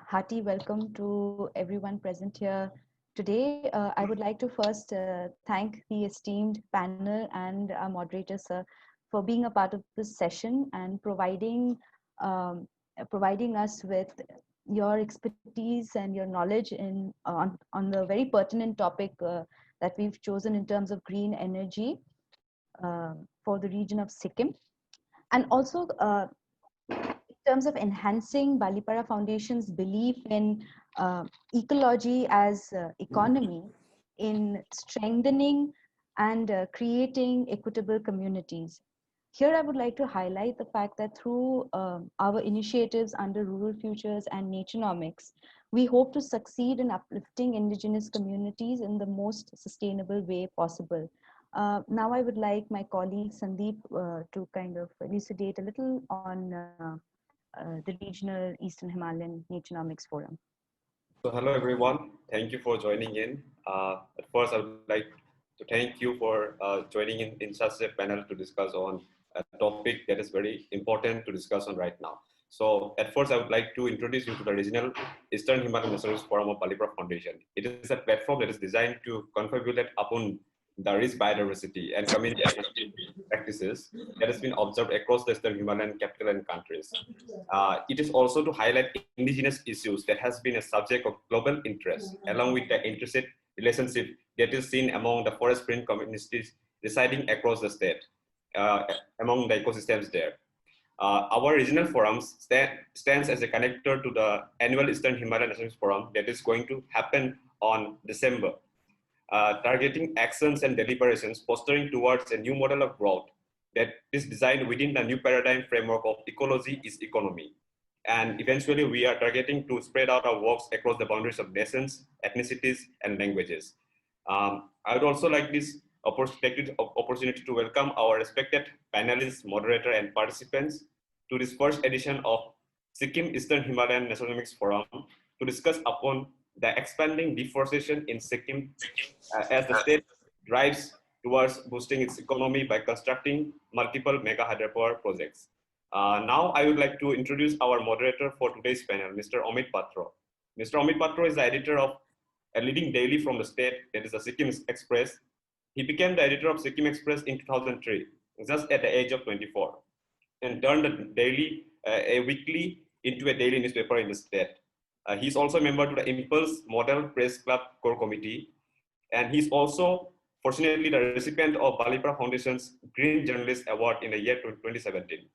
hearty welcome to everyone present here today. I would like to first thank the esteemed panel and our moderator, sir, for being a part of this session and um, providing us with your expertise and your knowledge on the very pertinent topic that we've chosen in terms of green energy for the region of Sikkim, and also in terms of enhancing Balipara Foundation's belief in uh, ecology as economy, in strengthening and creating equitable communities. Here, I would like to highlight the fact that through our initiatives under Rural Futures and Naturenomics, we hope to succeed in uplifting indigenous communities in the most sustainable way possible. Now, I would like my colleague Sandeep to kind of elucidate a little on the Regional Eastern Himalayan Naturenomics Forum. So hello everyone, thank you for joining in. At first I would like to thank you for joining in such a panel to discuss on a topic that is very important to discuss on right now. So at first I would like to introduce you to the Regional Eastern Himalayan Naturenomics Forum of Balipara Foundation. It is a platform that is designed to confabulate upon the rich biodiversity and community practices that has been observed across the Eastern Himalayan capital and countries. It is also to highlight indigenous issues that has been a subject of global interest, along with the intricate relationship that is seen among the forest-print communities residing across the state, among the ecosystems there. Our regional forums stands as a connector to the annual Eastern Himalayan Naturenomics Forum that is going to happen on December, targeting actions and deliberations fostering towards a new model of growth that is designed within the new paradigm framework of ecology is economy. And eventually we are targeting to spread out our works across the boundaries of nations, ethnicities, and languages. I would also like this opportunity to welcome our respected panelists, moderator, and participants to this first edition of Sikkim Eastern Himalayan Naturenomics Forum to discuss upon the expanding deforestation in Sikkim as the state drives towards boosting its economy by constructing multiple mega hydropower projects. Now I would like to introduce our moderator for today's panel, Mr. Amit Patro. Mr. Amit Patro is the editor of a leading daily from the state, that is the Sikkim Express. He became the editor of Sikkim Express in 2003, just at the age of 24, and turned the daily, a weekly, into a daily newspaper in the state. He's also a member to the Impulse Model Press Club Core Committee, and he's also, fortunately, the recipient of Balipara Foundation's Green Journalist Award in the year 2017.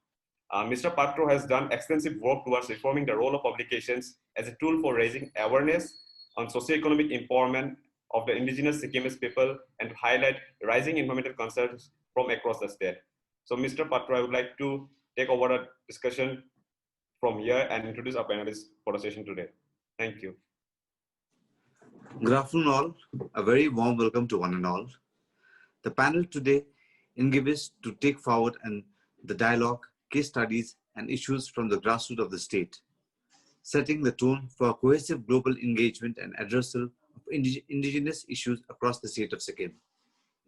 Mr. Patro has done extensive work towards reforming the role of publications as a tool for raising awareness on socioeconomic empowerment of the indigenous Sikkimese people and to highlight rising environmental concerns from across the state. So Mr. Patro, I would like to take over the discussion from here and introduce our panelists for the session today. Thank you. Good afternoon all. A very warm welcome to one and all. The panel today engages to take forward and the dialogue, case studies, and issues from the grassroots of the state, setting the tone for cohesive global engagement and addressal of indigenous issues across the state of Sikkim,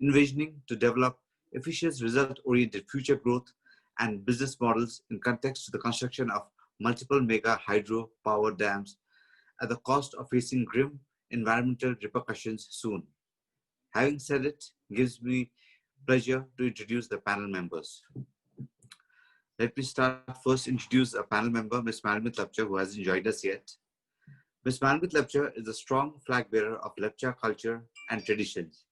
envisioning to develop efficient, result-oriented future growth and business models in context to the construction of multiple mega hydro power dams at the cost of facing grim environmental repercussions soon. Having said it, gives me pleasure to introduce the panel members. Let me start first introduce a panel member, Ms. Mayalmith Lepcha, who hasn't joined us yet. Ms. Mayalmith Lepcha is a strong flag bearer of Lepcha culture and traditions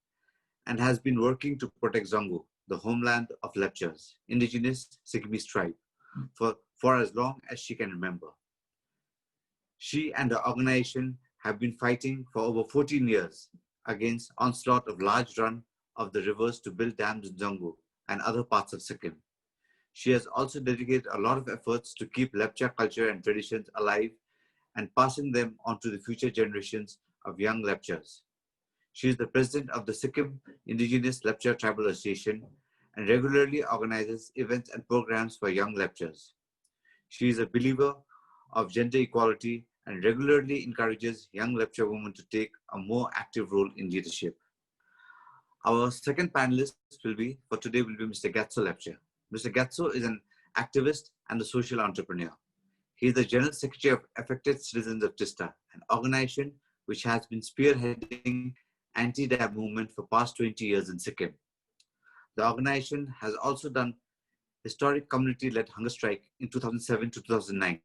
and has been working to protect Zongo, the homeland of Lepchas, indigenous Sikkimese tribe, for as long as she can remember. She and her organization have been fighting for over 14 years against onslaught of large run of the rivers to build dams in Zongo and other parts of Sikkim. She has also dedicated a lot of efforts to keep Lepcha culture and traditions alive and passing them on to the future generations of young Lepchas. She is the president of the Sikkim Indigenous Lepcha Tribal Association and regularly organizes events and programs for young Lepchas. She is a believer of gender equality and regularly encourages young Lepcha women to take a more active role in leadership. Our second panelist for today will be Mr. Gyatso Lepcha. Mr. Gyatso is an activist and a social entrepreneur. He is the General Secretary of Affected Citizens of Teesta, an organization which has been spearheading anti-dam movement for past 20 years in Sikkim. The organization has also done historic community-led hunger strike in 2007 to 2009,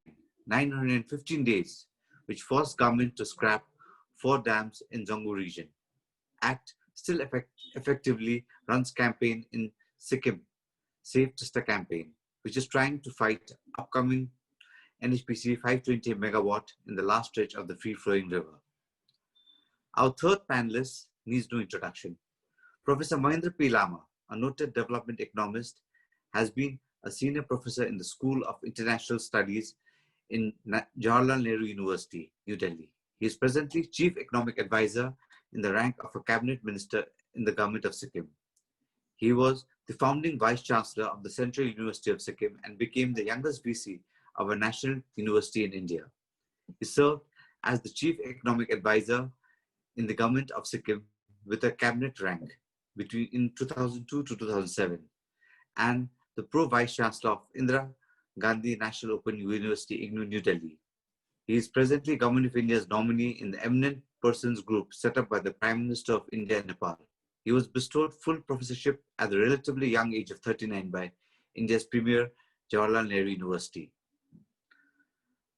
915 days, which forced government to scrap 4 dams in Zongu region. ACT still effectively runs campaign in Sikkim, Save Teesta campaign, which is trying to fight upcoming NHPC 520 megawatt in the last stretch of the free-flowing river. Our third panelist needs no introduction. Professor Mahendra P. Lama, a noted development economist, has been a senior professor in the School of International Studies in Jawaharlal Nehru University, New Delhi. He is presently Chief Economic Advisor in the rank of a cabinet minister in the government of Sikkim. He was the founding Vice Chancellor of the Central University of Sikkim and became the youngest VC of a national university in India. He served as the Chief Economic Advisor in the government of Sikkim with a cabinet rank in 2002 to 2007, and the Pro-Vice Chancellor of Indira Gandhi National Open University, IGNOU, New Delhi. He is presently Government of India's nominee in the Eminent Persons Group set up by the Prime Minister of India and Nepal. He was bestowed full professorship at the relatively young age of 39 by India's premier Jawaharlal Nehru University.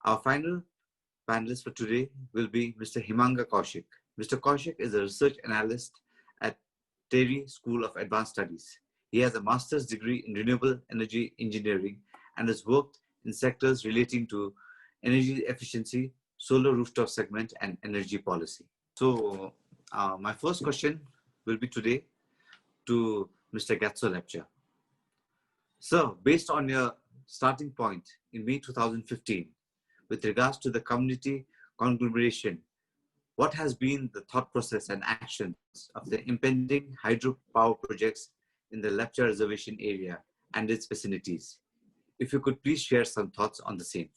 Our final panelist for today will be Mr. Himangka Kaushik. Mr. Kaushik is a research analyst at TERI School of Advanced Studies. He has a master's degree in renewable energy engineering and has worked in sectors relating to energy efficiency, solar rooftop segment, and energy policy. So my first question will be today to Mr. Gyatso Lepcha. Sir, based on your starting point in May 2015, with regards to the community conglomeration, what has been the thought process and actions of the impending hydropower projects in the Lepcha reservation area and its vicinities? If you could please share some thoughts on the same.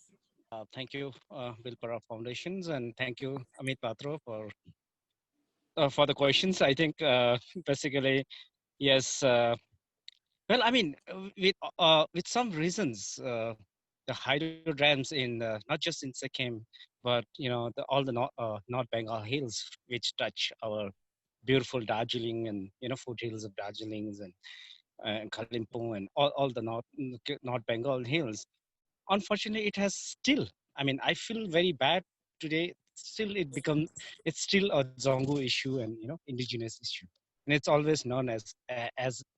Thank you, Wilpara Foundations, and thank you, Amit Patro, for the questions. I think basically, yes. Well, I mean, with some reasons, the hydro dams in not just in Sikkim, but all the North Bengal hills, which touch our beautiful Darjeeling and foothills of Darjeeling and Kalimpong and all the North Bengal hills. Unfortunately, it has still. I mean, I feel very bad today. Still, it's still a Zongo issue and indigenous issue, and it's always known as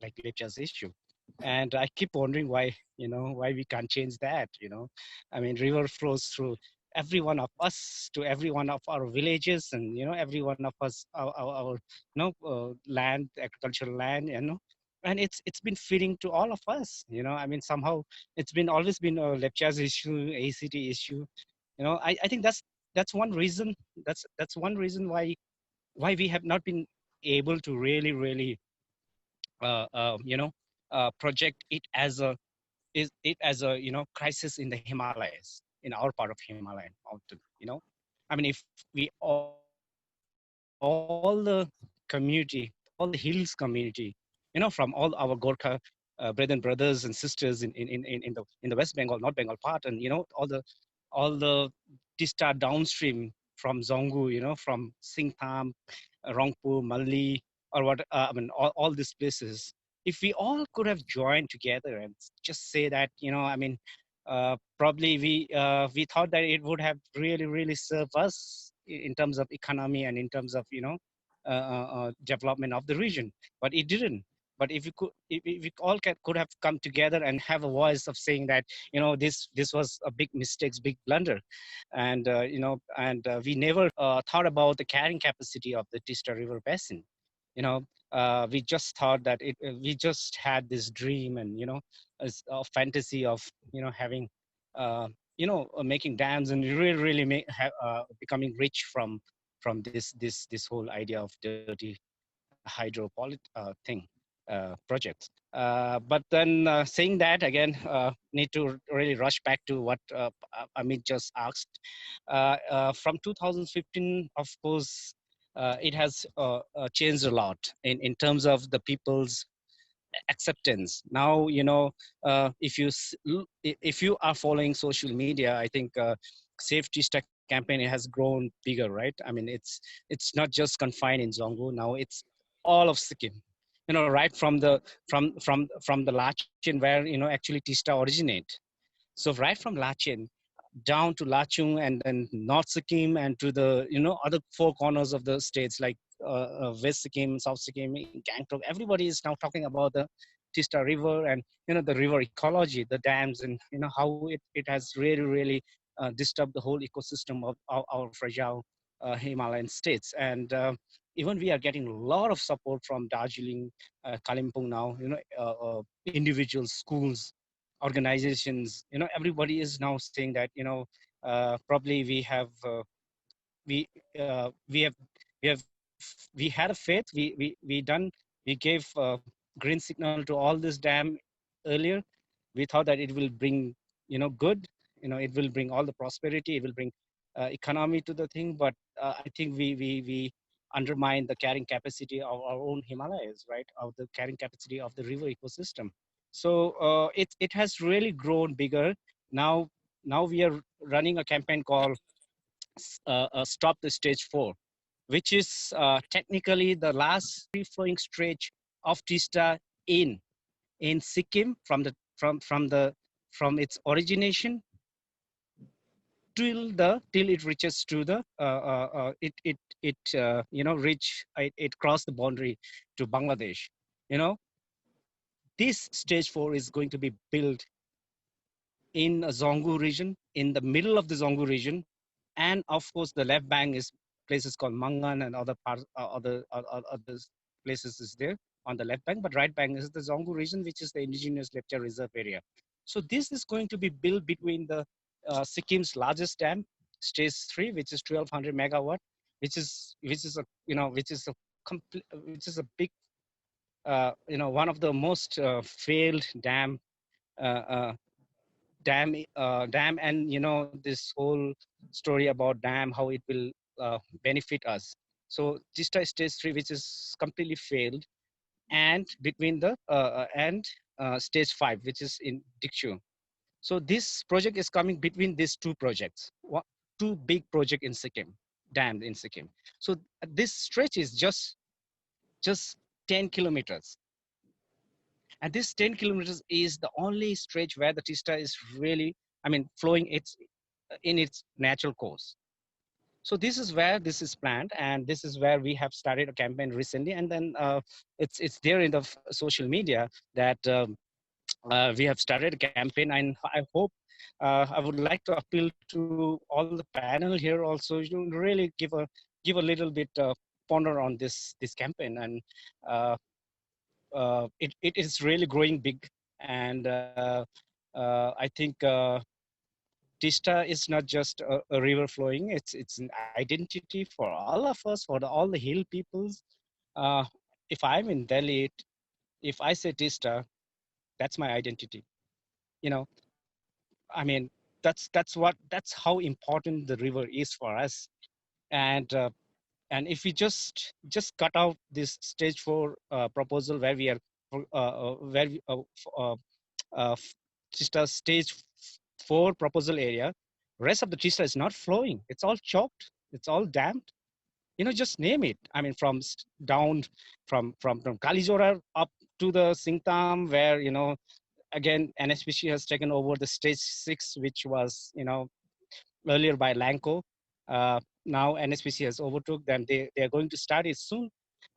like Lepcha's issue. And I keep wondering why we can't change that. I mean, river flows through every one of us to every one of our villages, and every one of us our land, agricultural land, and it's been feeding to all of us. I mean, somehow it's been always been a Lepcha's issue, ACT issue. I think that's one reason. That's one reason why we have not been able to really project it as a crisis in the Himalayas, in our part of Himalayan mountain. I mean, if we all the community, all the hills community, from all our Gorkha brethren, brothers and sisters in the West Bengal, North Bengal part, and all the Teesta downstream from Zongu, from Singtham, Rangpur, Malli, or what I mean, all these places. If we all could have joined together and just say that, I mean, probably we thought that it would have really served us in terms of economy and in terms of development of the region, but it didn't. But if we all could have come together and have a voice of saying that this was a big mistake, big blunder, and we never thought about the carrying capacity of the Teesta River basin. We just thought that we just had this dream and a fantasy of having making dams and really becoming rich from this whole idea of dirty thing projects. But then saying that again, need to really rush back to what Amit just asked. From 2015, of course, it has changed a lot in terms of the people's acceptance. Now, if you are following social media, I think Safe Teesta campaign has grown bigger, right? I mean, it's not just confined in Zongo. Now it's all of Sikkim. Right from the Lachin, where actually Teesta originate. So right from Lachin down to Lachung and then North Sikkim and to the other four corners of the states like West Sikkim, South Sikkim, Gangtok. Everybody is now talking about the Teesta River and the river ecology, the dams, and how it has really disturbed the whole ecosystem of our fragile Himalayan states. And even we are getting a lot of support from Darjeeling, Kalimpong now. Individuals, schools, organizations, everybody is now saying that probably we have we have we had a faith, we gave green signal to all this dam earlier. We thought that it will bring good, it will bring all the prosperity, it will bring economy to the thing, but I think we undermine the carrying capacity of our own Himalayas, right, of the carrying capacity of the river ecosystem. So it has really grown bigger. Now we are running a campaign called Stop the Stage 4, which is technically the last free flowing stretch of Teesta in Sikkim from its origination till it reaches to the it crossed the boundary to Bangladesh. You know, this stage 4 is going to be built in a Zongu region, in the middle of the Zongu region, and of course the left bank is places called Mangan and other parts, other places is there on the left bank, but right bank is the Zongu region, which is the indigenous Lepcha reserve area. So this is going to be built between the Sikkim's largest dam, stage 3, which is 1200 megawatt, which is a big one of the most failed uh, uh, dam, and this whole story about dam, how it will benefit us. So Teesta stage 3, which is completely failed, and between the and stage 5, which is in Dikchu. So this project is coming between these two projects, two big project in Sikkim, dam in Sikkim. So this stretch is just 10 kilometers. And this 10 kilometers is the only stretch where the Teesta is really, flowing in its natural course. So this is where this is planned, and this is where we have started a campaign recently. And then it's there in the social media that we have started a campaign, and I hope I would like to appeal to all the panel here also, really give a little bit ponder on this campaign. And it is really growing big, and I think Teesta is not just a river flowing; it's an identity for all of us, for all the hill peoples. If I'm in Delhi, if I say Teesta, that's my identity. You know, I mean, that's how important the river is for us. And if we just cut out this stage 4 proposal where we are where we, uh, Teesta stage 4 proposal area, rest of the Teesta is not flowing. It's all choked. It's all dammed. Just name it. From down from Kalijora up to the Singtam, where again NSPC has taken over the stage 6, which was earlier by Lanco. Now NSPC has overtook them. They are going to start it soon.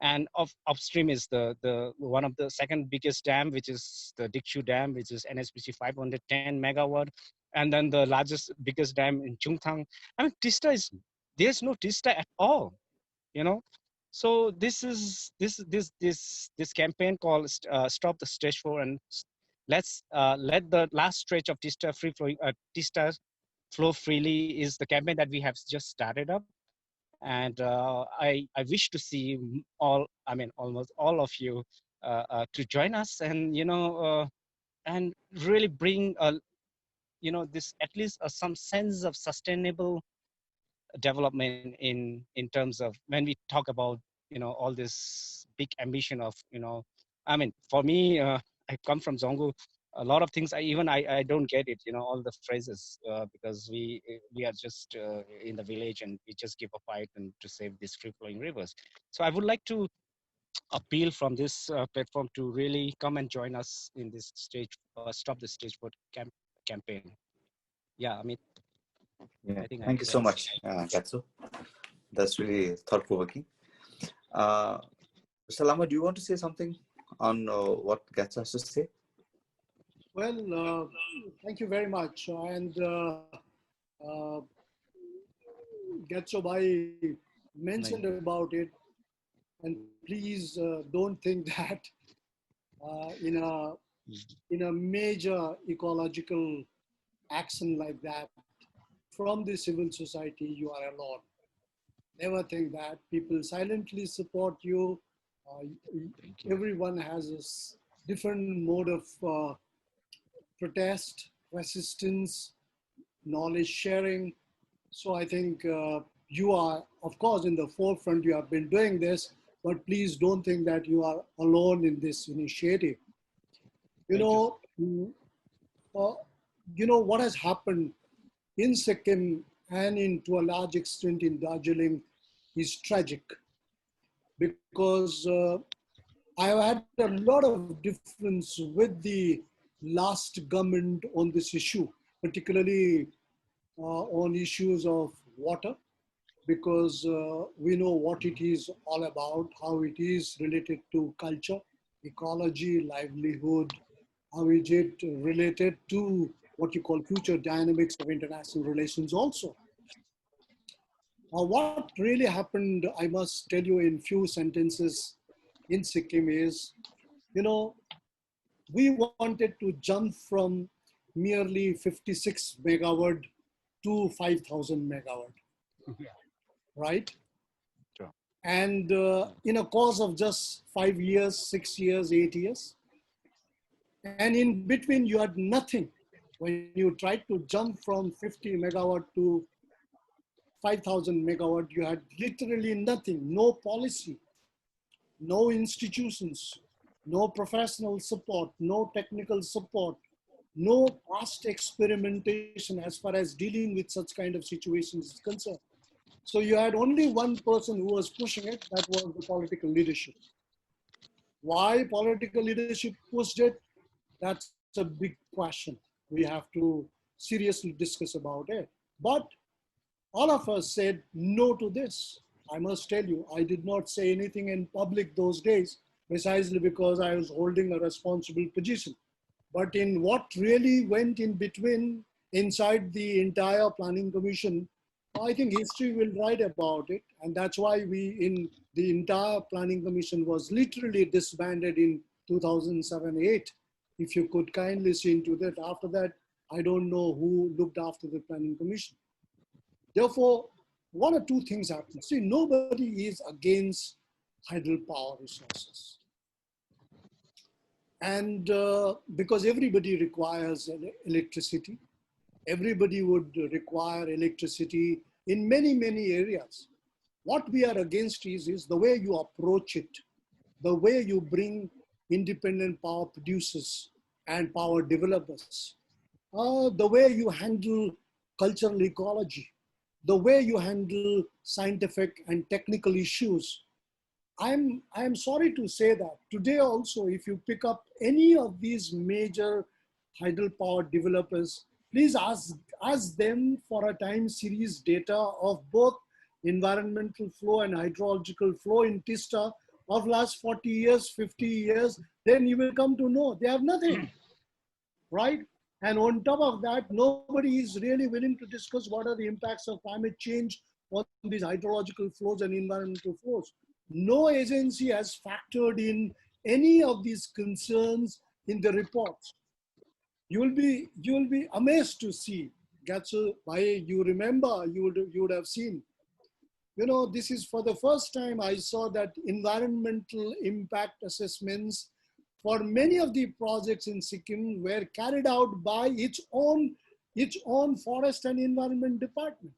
And upstream is the one of the second biggest dam, which is the Dikshu Dam, which is NSPC 510 megawatt, and then the biggest dam in Chungthang. There's no Teesta at all, So this campaign called Stop the Stage 4, and let's let the last stretch of Teesta free flowing Teesta flow freely is the campaign that we have just started up. And I wish to see almost all of you to join us, and and really bring this at least some sense of sustainable development in terms of when we talk about all this big ambition of I mean, for me, I come from Zongo. A lot of things I don't get it. All the phrases because we are just in the village and we just give a fight and to save these free flowing rivers. So I would like to appeal from this platform to really come and join us in this stop the stage vote campaign. Yeah, I mean, Yeah, I think thank you so much, Gyatso. That's really thought-provoking. Mr. Lama, do you want to say something on what Gyatso has to say? Well, thank you very much. And uh, Gyatso Bhai mentioned about it. And please don't think that in a major ecological action like that, from the civil society, you are alone. Never think that. People silently support you. Thank you. Everyone has a different mode of protest, resistance, knowledge sharing. So I think you are, of course, in the forefront. You have been doing this, but please don't think that you are alone in this initiative. You know, what has happened in Sikkim and to a large extent in Darjeeling is tragic because I have had a lot of difference with the last government on this issue, particularly on issues of water, because we know what it is all about, how it is related to culture, ecology, livelihood, how is it related to what you call future dynamics of international relations also. What really happened, I must tell you in few sentences in Sikkim is, we wanted to jump from merely 56 megawatt to 5,000 megawatt, right? Sure. And in a course of just 5 years, 6 years, 8 years. And in between, you had nothing. When you tried to jump from 50 megawatt to 5,000 megawatt, you had literally nothing, no policy, no institutions, no professional support, no technical support, no past experimentation as far as dealing with such kind of situations is concerned. So you had only one person who was pushing it, that was the political leadership. Why political leadership pushed it? That's a big question. We have to seriously discuss about it. But all of us said no to this. I must tell you, I did not say anything in public those days, precisely because I was holding a responsible position. But in what really went in between, inside the entire planning commission, I think history will write about it. And that's why in the entire planning commission was literally disbanded in 2007-8. If you could kindly see into that. After that, I don't know who looked after the planning commission. Therefore, one or two things happen. See, nobody is against hydropower resources. And because everybody requires electricity, everybody would require electricity in many, many areas. What we are against is the way you approach it, the way you bring independent power producers and power developers, the way you handle cultural ecology, the way you handle scientific and technical issues. I'm sorry to say that today also, if you pick up any of these major hydropower developers, please ask them for a time series data of both environmental flow and hydrological flow in Teesta of last 40 years, 50 years, then you will come to know they have nothing, right? And on top of that, nobody is really willing to discuss what are the impacts of climate change on these hydrological flows and environmental flows. No agency has factored in any of these concerns in the reports. You will be amazed to see. Gyatso, you remember, you would have seen. This is for the first time I saw that environmental impact assessments for many of the projects in Sikkim were carried out by its own forest and environment department,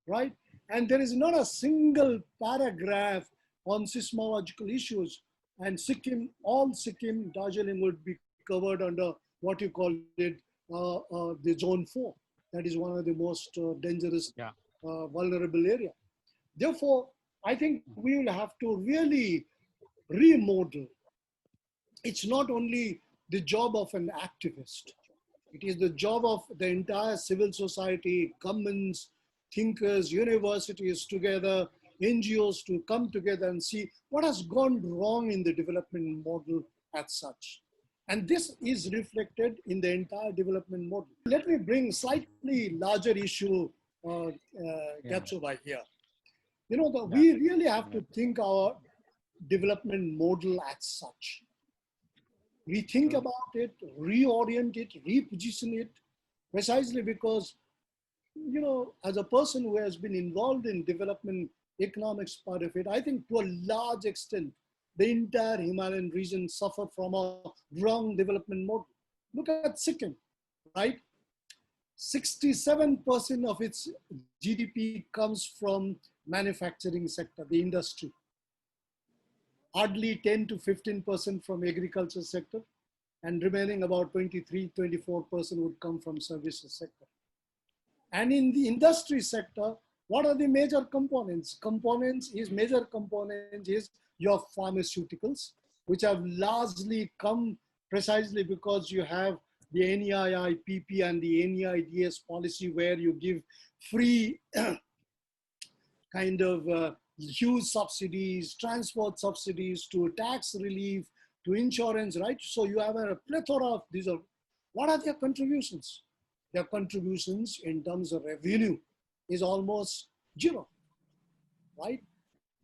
right? And there is not a single paragraph on seismological issues. and Sikkim, all Sikkim, Darjeeling would be covered under what you call it, the zone 4. That is one of the most dangerous, Yeah. vulnerable area. Therefore, I think we will have to really remodel. It's not only the job of an activist. It is the job of the entire civil society, governments, thinkers, universities together, NGOs to come together and see what has gone wrong in the development model as such. And this is reflected in the entire development model. Let me bring slightly larger issue, Yeah. Gyatso by here. You know, Yeah. we really have to think our development model as such. Rethink True. about it, reorient it, reposition it, precisely because, you know, as a person who has been involved in development economics part of it, I think to a large extent, the entire Himalayan region suffered from a wrong development model. Look at Sikkim, right? 67% of its GDP comes from manufacturing sector, the industry. Hardly 10 to 15% from agriculture sector, and remaining about 23, 24% would come from services sector. And in the industry sector, what are the major components? Major components is your pharmaceuticals, which have largely come precisely because you have the NEIIPP and the NEIDS policy where you give free kind of huge subsidies, transport subsidies, to tax relief, to insurance, right? So you have a plethora of these. What are their contributions? Their contributions in terms of revenue is almost zero, right?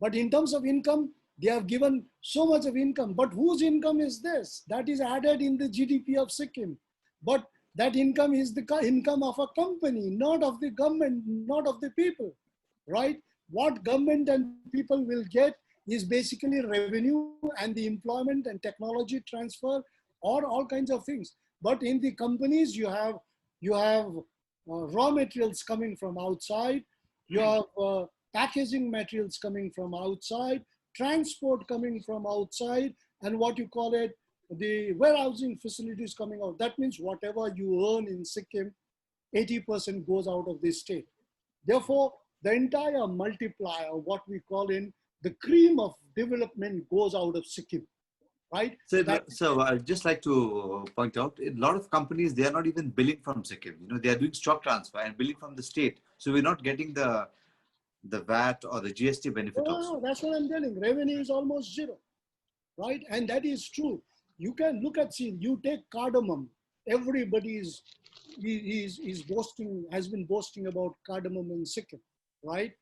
But in terms of income, they have given so much of income. But whose income is this? That is added in the GDP of Sikkim. But that income is the income of a company, not of the government, not of the people, right? What government and people will get is basically revenue and the employment and technology transfer or all kinds of things. But in the companies, you have raw materials coming from outside, you have packaging materials coming from outside, transport coming from outside, and what you call it, the warehousing facilities coming out. That means whatever you earn in Sikkim, 80% goes out of the state. Therefore, the entire multiplier, what we call in the cream of development, goes out of Sikkim, right? So I'd just like to point out, a lot of companies, they are not even billing from Sikkim. You know, they are doing stock transfer and billing from the state. So we're not getting the VAT or the GST benefit also. That's what I'm telling. Revenue is almost zero, right? And that is true. You can look at, see, you take cardamom. Everybody is boasting, has been boasting about cardamom in Sikkim, right?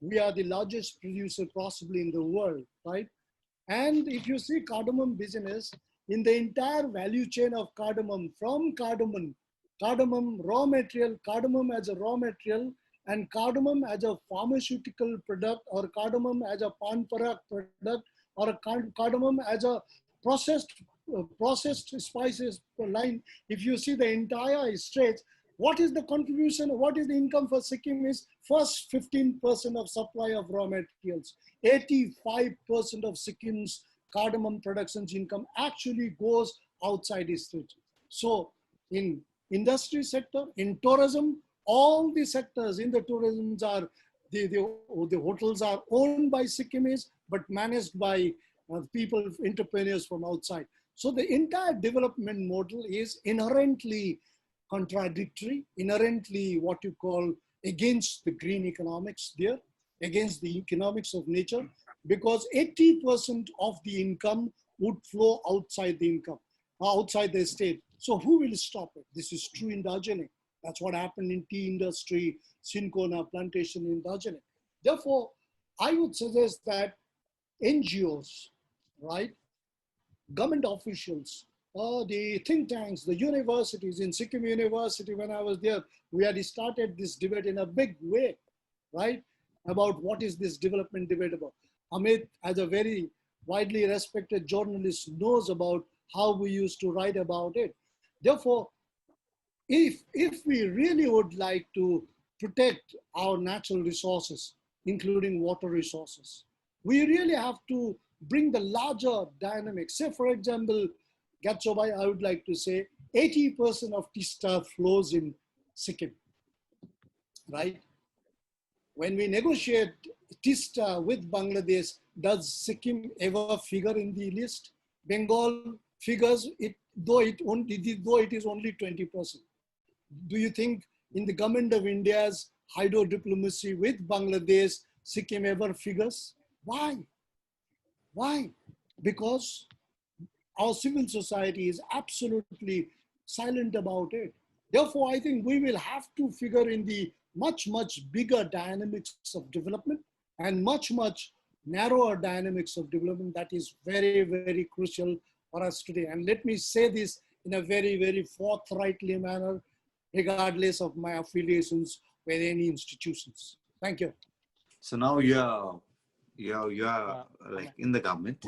We are the largest producer possibly in the world, right? And if you see cardamom business, in the entire value chain of cardamom, from cardamom raw material, cardamom as a raw material, and cardamom as a pharmaceutical product, or cardamom as a pan parak product, or a cardamom as a processed spices line. If you see the entire stretch, what is the contribution, what is the income for Sikkim is first 15% of supply of raw materials. 85% of Sikkim's cardamom production's income actually goes outside the state. So in industry sector, in tourism, all the sectors in the tourism are, the hotels are owned by Sikkimis, but managed by people, entrepreneurs from outside. So the entire development model is inherently contradictory, inherently what you call against the green economics there, against the economics of nature, because 80% of the income would flow outside the income, outside the state. So who will stop it? This is true in Darjeeling. That's what happened in tea industry, Sincona plantation in Darjeeling. Therefore, I would suggest that NGOs, right, government officials, the think tanks, the universities. In Sikkim University, when I was there, we had started this debate in a big way, right, about what is this development debate about. Amit, as a very widely respected journalist, knows about how we used to write about it. Therefore, if we really would like to protect our natural resources, including water resources, we really have to bring the larger dynamics. Say, for example, Gyatso, I would like to say 80% of Teesta flows in Sikkim, right? When we negotiate Teesta with Bangladesh, does Sikkim ever figure in the list? Bengal figures it, though it is only 20%. Do you think in the government of India's hydro diplomacy with Bangladesh, Sikkim ever figures? Why? Why? Because our civil society is absolutely silent about it. Therefore, I think we will have to figure in the much, much bigger dynamics of development and much, much narrower dynamics of development that is very, very crucial for us today. And let me say this in a very, very forthrightly manner, regardless of my affiliations with any institutions. Thank you. So now you are like in the government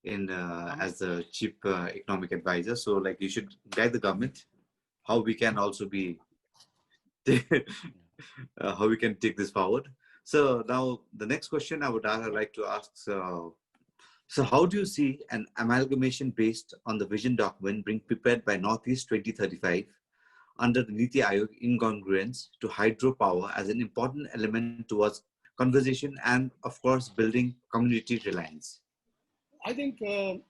in as the chief economic advisor. So like you should guide the government how we can also be how we can take this forward. So now the next question I would like to ask. So how do you see an amalgamation based on the vision document being prepared by Northeast 2035 under the Niti Aayog incongruence to hydropower as an important element towards conversation and, of course, building community reliance? I think, you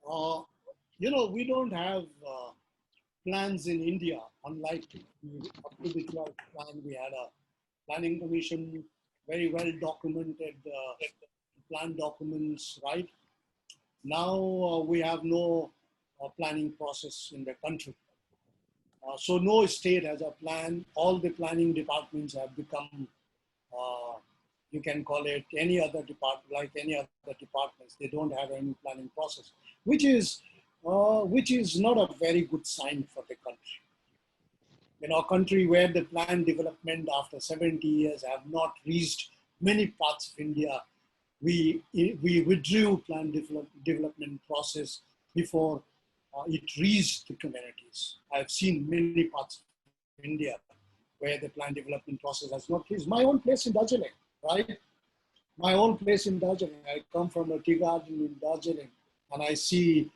know, we don't have plans in India, unlike up to the 12th plan. We had a planning commission, very well documented plan documents, right? Now we have no planning process in the country. So no state has a plan. All the planning departments have become, you can call it any other department, like any other departments. They don't have any planning process, which is not a very good sign for the country. In our country where the plan development after 70 years have not reached many parts of India, we withdrew plan development process before it reached the communities. I've seen many parts of India where the plan development process has not reached. My own place in Darjeeling, right? My own place in Darjeeling. I come from a tea garden in Darjeeling and I see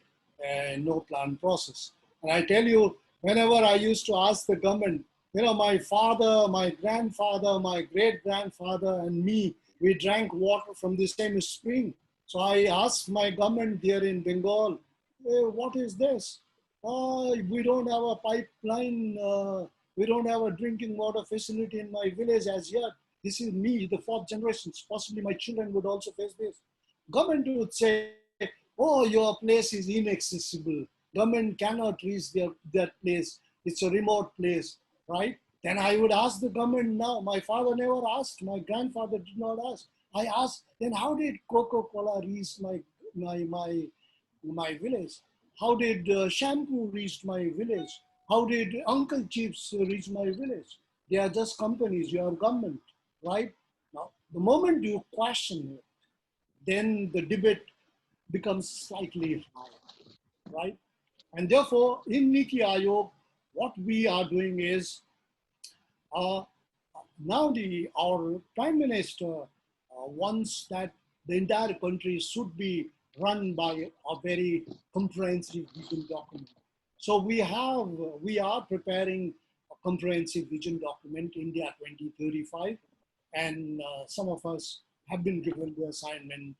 no plan process. And I tell you, whenever I used to ask the government, you know, my father, my grandfather, my great-grandfather and me, we drank water from the same spring. So I asked my government here in Bengal, hey, what is this? We don't have a pipeline. We don't have a drinking water facility in my village as yet. This is me, the fourth generation. Possibly my children would also face this. Government would say, oh, your place is inaccessible. Government cannot reach that place. It's a remote place, right? Then I would ask the government now. My father never asked. My grandfather did not ask. I asked, then how did Coca-Cola reach my village? How did shampoo reach my village? How did Uncle Chips reach my village? They are just companies, you are government, right? Now, the moment you question it, then the debate becomes slightly higher, right? And therefore, in Niti Aayog, what we are doing is, now our Prime Minister wants that the entire country should be run by a very comprehensive vision document. So we are preparing a comprehensive vision document, India 2035, and some of us have been given the assignment.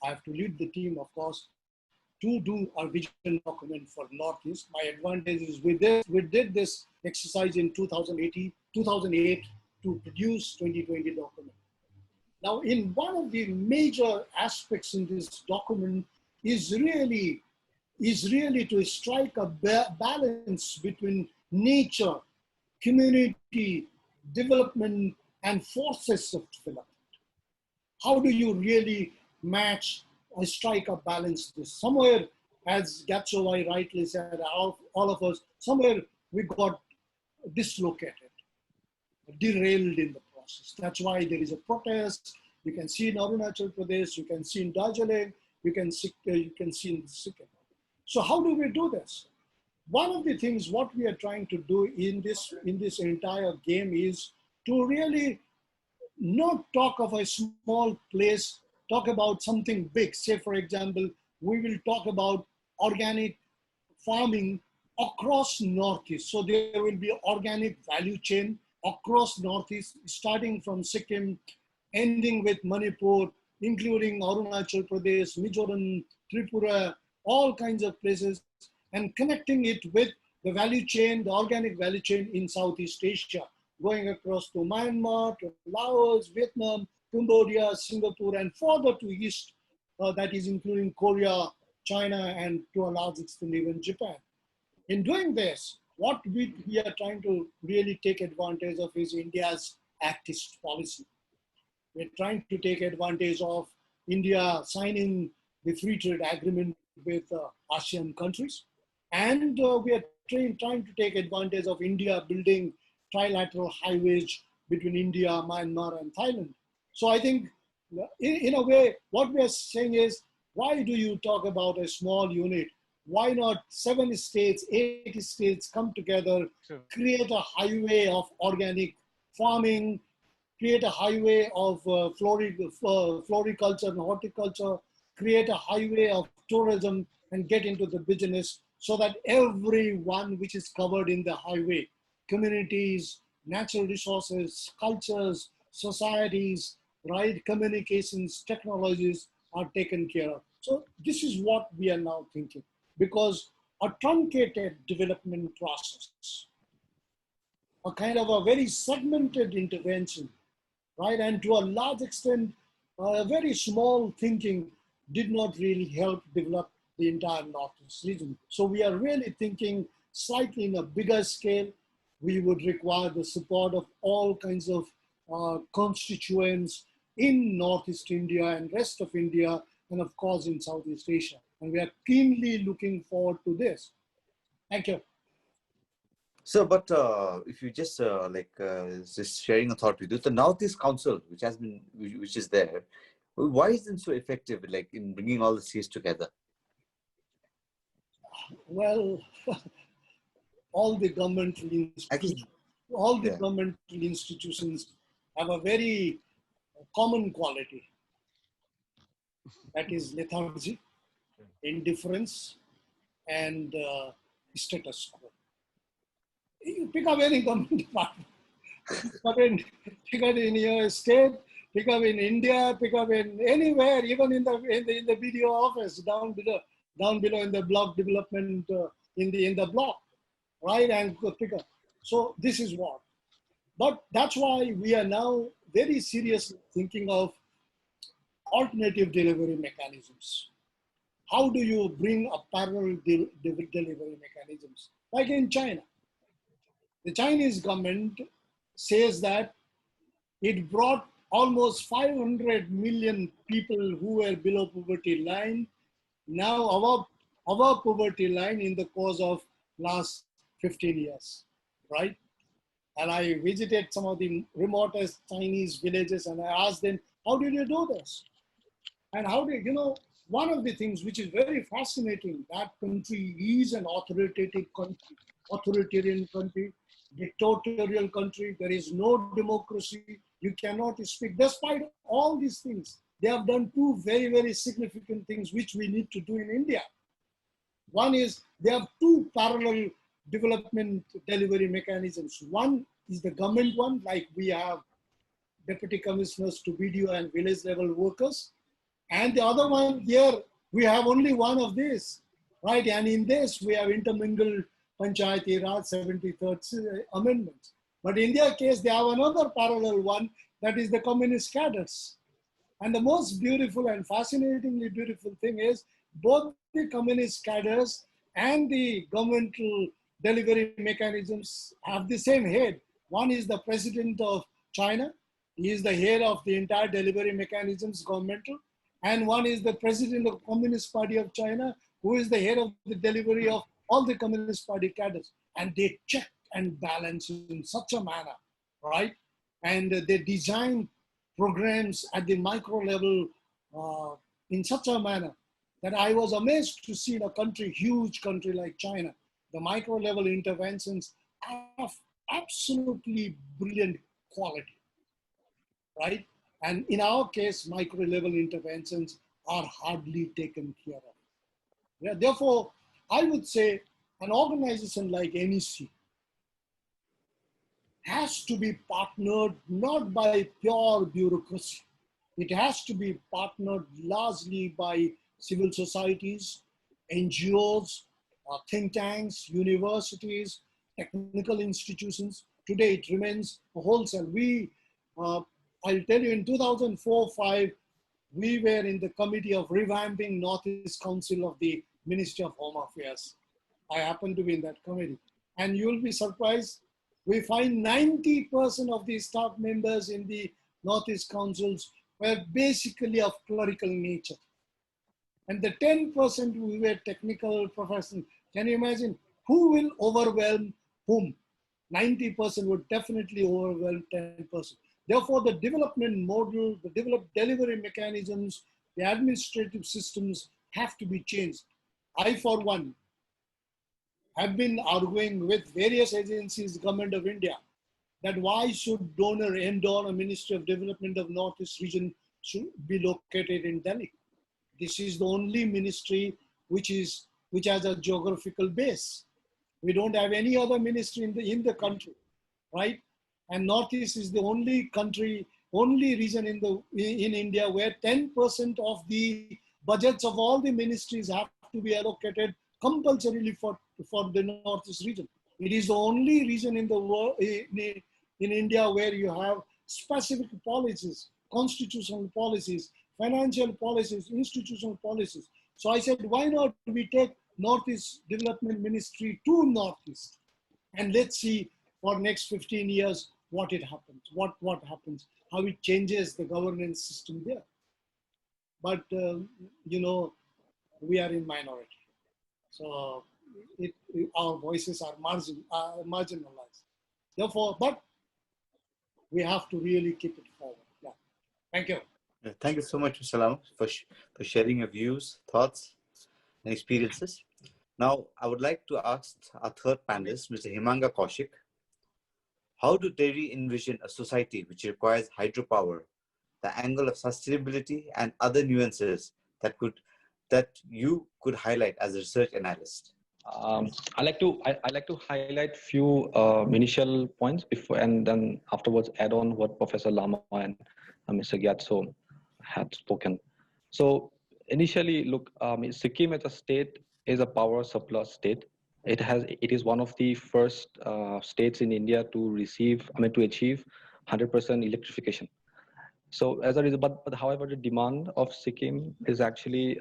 I have to lead the team, of course, to do a vision document for Northeast. My advantage is we did this exercise in 2008 to produce 2020 document. Now, in one of the major aspects in this document is really to strike a balance between nature, community, development, and forces of development. How do you really match or strike a balance? This somewhere, as Gyatso rightly said, all of us, somewhere we got dislocated, derailed in the process. That's why there is a protest. You can see in Arunachal Pradesh, you can see in Darjeeling, you can see in Sikkim. So how do we do this? One of the things what we are trying to do in this entire game is to really not talk of a small place, talk about something big, say for example, we will talk about organic farming across Northeast. So there will be organic value chain across Northeast, starting from Sikkim, ending with Manipur, including Arunachal Pradesh, Mizoram, Tripura, all kinds of places, and connecting it with the value chain, the organic value chain in Southeast Asia, going across to Myanmar, to Laos, Vietnam, Cambodia, Singapore, and further to east, that is including Korea, China, and to a large extent even Japan. In doing this, what we are trying to really take advantage of is India's Act East policy. We're trying to take advantage of India signing the free trade agreement with ASEAN countries. And we are trying to take advantage of India building trilateral highways between India, Myanmar, and Thailand. So I think in a way, what we are saying is, why do you talk about a small unit? Why not 7 states, 8 states come together, create a highway of organic farming, create a highway of floriculture and horticulture, create a highway of tourism and get into the business so that everyone which is covered in the highway, communities, natural resources, cultures, societies, right, communications, technologies are taken care of. So this is what we are now thinking, because a truncated development process, a kind of a very segmented intervention, right? And to a large extent, a very small thinking did not really help develop the entire Northeast region. So we are really thinking slightly in a bigger scale. We would require the support of all kinds of constituents in Northeast India and rest of India, and of course in Southeast Asia. And we are keenly looking forward to this. Thank you. So, but if you just just sharing a thought with you, the Northeast Council, which is there, why isn't it so effective, like in bringing all the states together? Well, all the governmental institutions have a very common quality. That is lethargy, indifference, and status quo. You pick up any government department, pick up in your state, pick up in India, pick up in anywhere, even in the BDO office down below in the block development in the block, right? And pick up. So this is what. But that's why we are now very seriously thinking of alternative delivery mechanisms. How do you bring a parallel delivery mechanisms? Like in China. The Chinese government says that it brought almost 500 million people who were below poverty line, now above poverty line in the course of last 15 years, right? And I visited some of the remotest Chinese villages and I asked them, how did you do this? And how did, one of the things which is very fascinating, that country is an authoritarian country, dictatorial country, there is no democracy, you cannot speak. Despite all these things, they have done two very, very significant things which we need to do in India. One is they have two parallel development delivery mechanisms. One is the government one, like we have deputy commissioners to BDO and village level workers. And the other one here, we have only one of these, right? And in this, we have intermingled Panchayati Raj 73rd amendments. But in their case, they have another parallel one, that is the communist cadres. And the most beautiful and fascinatingly beautiful thing is both the communist cadres and the governmental delivery mechanisms have the same head. One is the president of China. He is the head of the entire delivery mechanisms, governmental. And one is the president of Communist Party of China, who is the head of the delivery of all the Communist Party cadres. And they check and balance in such a manner, right? And they design programs at the micro level in such a manner that I was amazed to see in a country, huge country like China, the micro level interventions of absolutely brilliant quality, right? And in our case, micro level interventions are hardly taken care of. Yeah, therefore, I would say an organization like NEC has to be partnered not by pure bureaucracy. It has to be partnered largely by civil societies, NGOs, think tanks, universities, technical institutions. Today it remains a wholesale. I'll tell you, in 2004-5, we were in the committee of revamping Northeast Council of the Ministry of Home Affairs. I happen to be in that committee. And you'll be surprised, we find 90% of the staff members in the Northeast Councils were basically of clerical nature. And the 10% who were technical professionals, can you imagine who will overwhelm whom? 90% would definitely overwhelm 10%. Therefore, the development model, the developed delivery mechanisms, the administrative systems have to be changed. I, for one, have been arguing with various agencies, Government of India, that why should donor a Ministry of Development of Northeast region should be located in Delhi. This is the only ministry which has a geographical base. We don't have any other ministry in the country, right? And Northeast is the only region in India where 10% of the budgets of all the ministries have to be allocated compulsorily for the Northeast region. It is the only region in the world, in India, where you have specific policies, constitutional policies, financial policies, institutional policies. So I said, why not we take Northeast Development Ministry to Northeast, and let's see for next 15 years what happens, how it changes the governance system there. But we are in minority, so our voices are marginalized. Therefore, but we have to really keep it forward. Yeah. Thank you. Thank you so much, Mr. Lama, for sharing your views, thoughts, and experiences. Now, I would like to ask our third panelist, Mr. Himangka Kaushik, how do TERI envision a society which requires hydropower, the angle of sustainability, and other nuances that you could highlight as a research analyst? I like to highlight few initial points before, and then afterwards add on what Professor Lama and Mr. Gyatso had spoken. So initially, look, Sikkim as a state is a power surplus state. It is one of the first states in India to achieve 100% electrification. So as a result, but however, the demand of Sikkim is actually,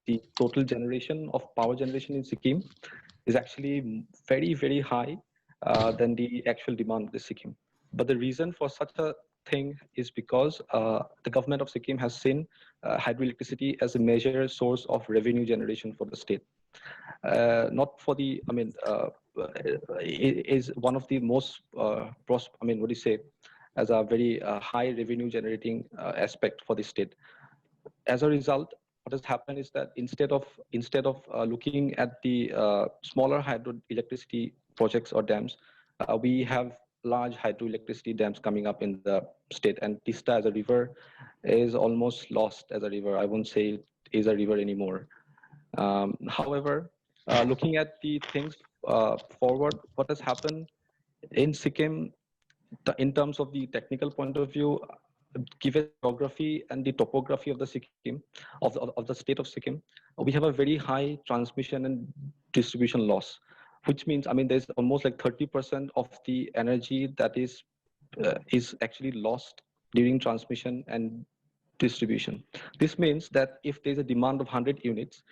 the total generation of power generation in Sikkim is actually very, very high than the actual demand of the Sikkim. But the reason for such a thing is because the government of Sikkim has seen hydroelectricity as a major source of revenue generation for the state. Not for the, it is one of the most, as a very high revenue generating aspect for the state. As a result, what has happened is that instead of looking at the smaller hydroelectricity projects or dams, we have large hydroelectricity dams coming up in the state, and Teesta as a river is almost lost as a river. I won't say it is a river anymore. However, looking at the things forward, what has happened in Sikkim, in terms of the technical point of view, given geography and the topography of the Sikkim, of the state of Sikkim, we have a very high transmission and distribution loss, which means, there's almost like 30% of the energy that is actually lost during transmission and distribution. This means that if there's a demand of 100 units,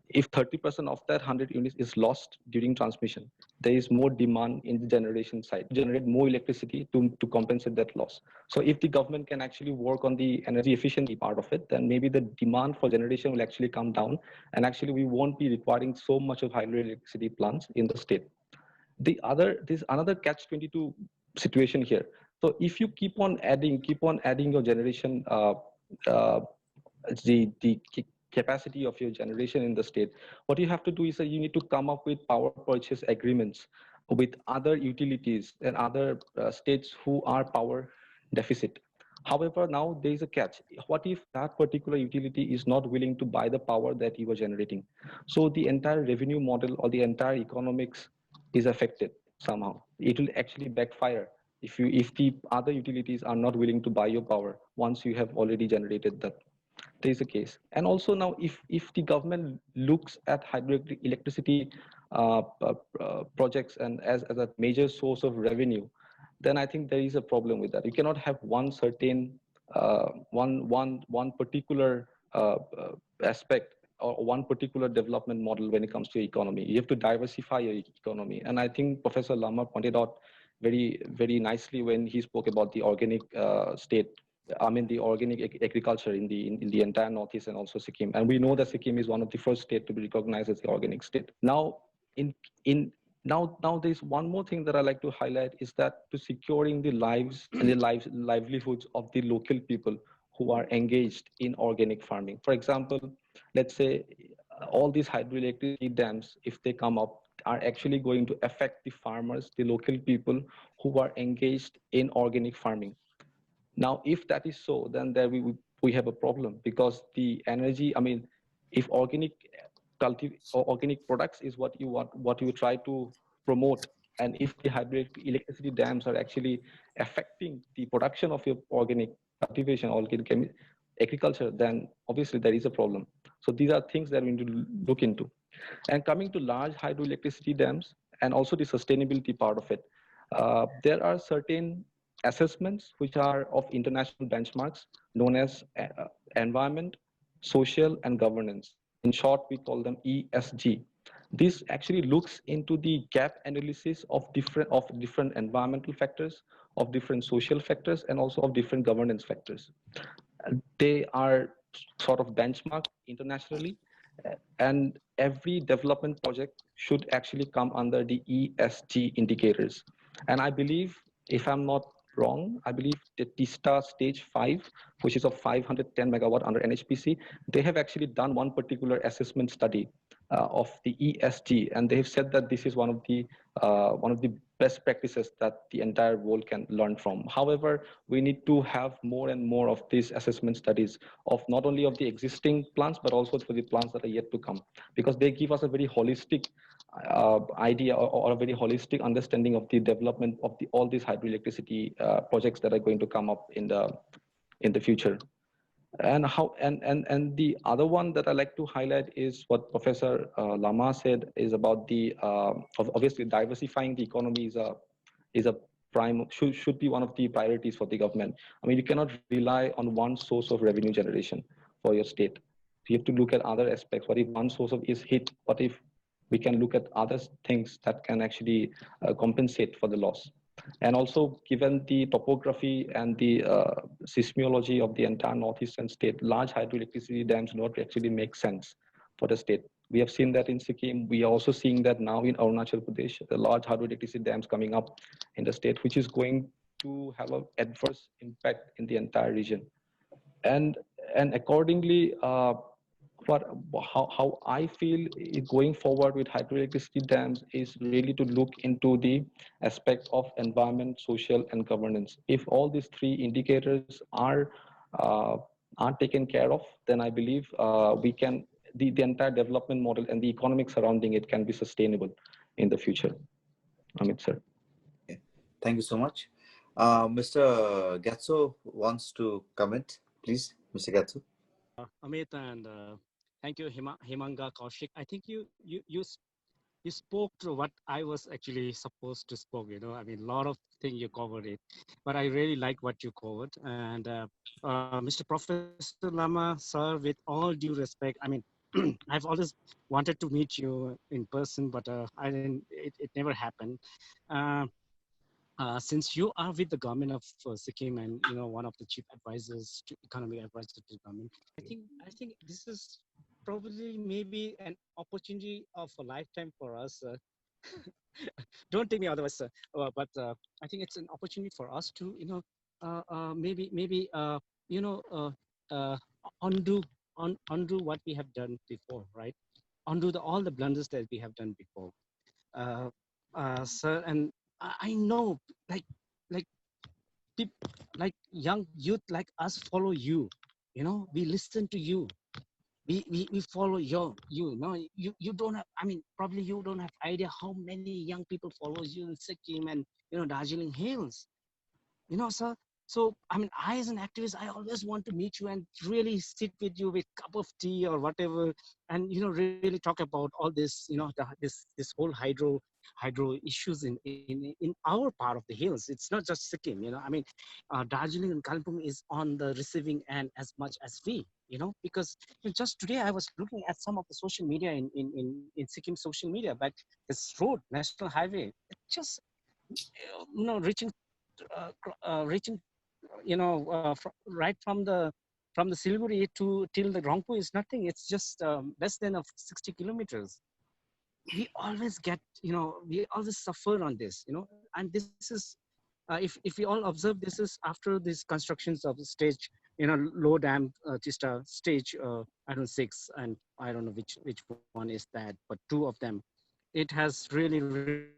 if 30% of that 100 units is lost during transmission, there is more demand in the generation side, generate more electricity to compensate that loss. So if the government can actually work on the energy efficiency part of it, then maybe the demand for generation will actually come down, and actually we won't be requiring so much of hydroelectricity plants in the state. There's another catch-22 situation here. So if you keep on adding your generation, the capacity of your generation in the state, what you have to do is that you need to come up with power purchase agreements with other utilities and other states who are power deficit, However, now there is a catch. What if that particular utility is not willing to buy the power that you were generating? So the entire revenue model or the entire economics is affected somehow. It will actually backfire if the other utilities are not willing to buy your power once you have already generated that. There is a case. And also now, if the government looks at hydroelectricity projects and as a major source of revenue, then I think there is a problem with that. You cannot have one certain one particular aspect or one particular development model when it comes to economy. You have to diversify your economy. And I think Professor Lama pointed out very nicely when he spoke about the organic state. I mean, the organic agriculture in the entire Northeast and also Sikkim. And we know that Sikkim is one of the first states to be recognized as the organic state. Now, now there's one more thing that I like to highlight is that to securing the lives and the livelihoods of the local people who are engaged in organic farming. For example, let's say all these hydroelectric dams, if they come up, are actually going to affect the farmers, the local people who are engaged in organic farming. Now, if that is so, then there we have a problem because the energy, I mean, if organic organic products is what you want, what you try to promote, and if the hydroelectricity dams are actually affecting the production of your organic cultivation, organic agriculture, then obviously there is a problem. So these are things that we need to look into. And coming to large hydroelectricity dams and also the sustainability part of it, there are certain assessments which are of international benchmarks known as environment, social, and governance. In short, we call them ESG. This actually looks into the gap analysis of different environmental factors, of different social factors, and also of different governance factors. They are sort of benchmarked internationally, and every development project should actually come under the ESG indicators. And I believe, if I'm not wrong, I believe the Teesta stage 5, which is of 510 megawatt under NHPC, they have actually done one particular assessment study of the ESG, and they have said that this is one of the best practices that the entire world can learn from. However, we need to have more and more of these assessment studies of not only of the existing plants, but also for the plants that are yet to come, because they give us a very holistic idea or a very holistic understanding of the development of all these hydroelectricity projects that are going to come up in the future. And the other one that I like to highlight is what Professor Lama said is about the obviously diversifying the economy is a prime should be one of the priorities for the government. I mean, you cannot rely on one source of revenue generation for your state. You have to look at other aspects. What if one source of is hit? What if we can look at other things that can actually compensate for the loss? And also, given the topography and the seismology of the entire northeastern state, large hydroelectricity dams do not actually make sense for the state. We have seen that in Sikkim. We are also seeing that now in Arunachal Pradesh, the large hydroelectricity dams coming up in the state, which is going to have an adverse impact in the entire region. And accordingly, how I feel going forward with hydroelectricity dams is really to look into the aspect of environment, social, and governance. If all these three indicators are taken care of, then I believe we can the entire development model and the economic surrounding it can be sustainable in the future. Amit, sir. Okay. Thank you so much. Mr. Gyatso wants to comment, please, Mr. Gyatso. Amit, and thank you, Himangka, Kaushik. I think you spoke to what I was actually supposed to spoke. You know, I mean, a lot of things you covered it, but I really like what you covered. And Mr. Professor Lama, sir, with all due respect, I mean, I've always wanted to meet you in person, but I didn't. It never happened. Uh, since you are with the government of Sikkim and one of the chief advisors to economic advisor to the government, I think this is probably maybe an opportunity of a lifetime for us. Don't take me otherwise, sir. But I think it's an opportunity for us to maybe uh, undo undo what we have done before, right? Undo all the blunders that we have done before. Sir, and I know, like people like young youth like us follow you. We listen to you. We follow you know you don't have, I mean, probably you don't have idea how many young people follows you in Sikkim and Darjeeling Hills. So I mean, I as an activist, I always want to meet you and really sit with you with cup of tea or whatever, and really talk about all this, this whole hydro issues in our part of the hills. It's not just Sikkim. I mean, Darjeeling and Kalimpong is on the receiving end as much as we. Because just today I was looking at some of the social media in Sikkim social media, but this road, national highway, it just reaching right from the Siliguri to till the Rangpur is nothing. It's just less than of 60 kilometers. We always get, we always suffer on this, and this is, if we all observe, this is after these constructions of the stage, low dam, Teesta stage, I don't know, 6, and I don't know which one is that, but 2 of them, it has really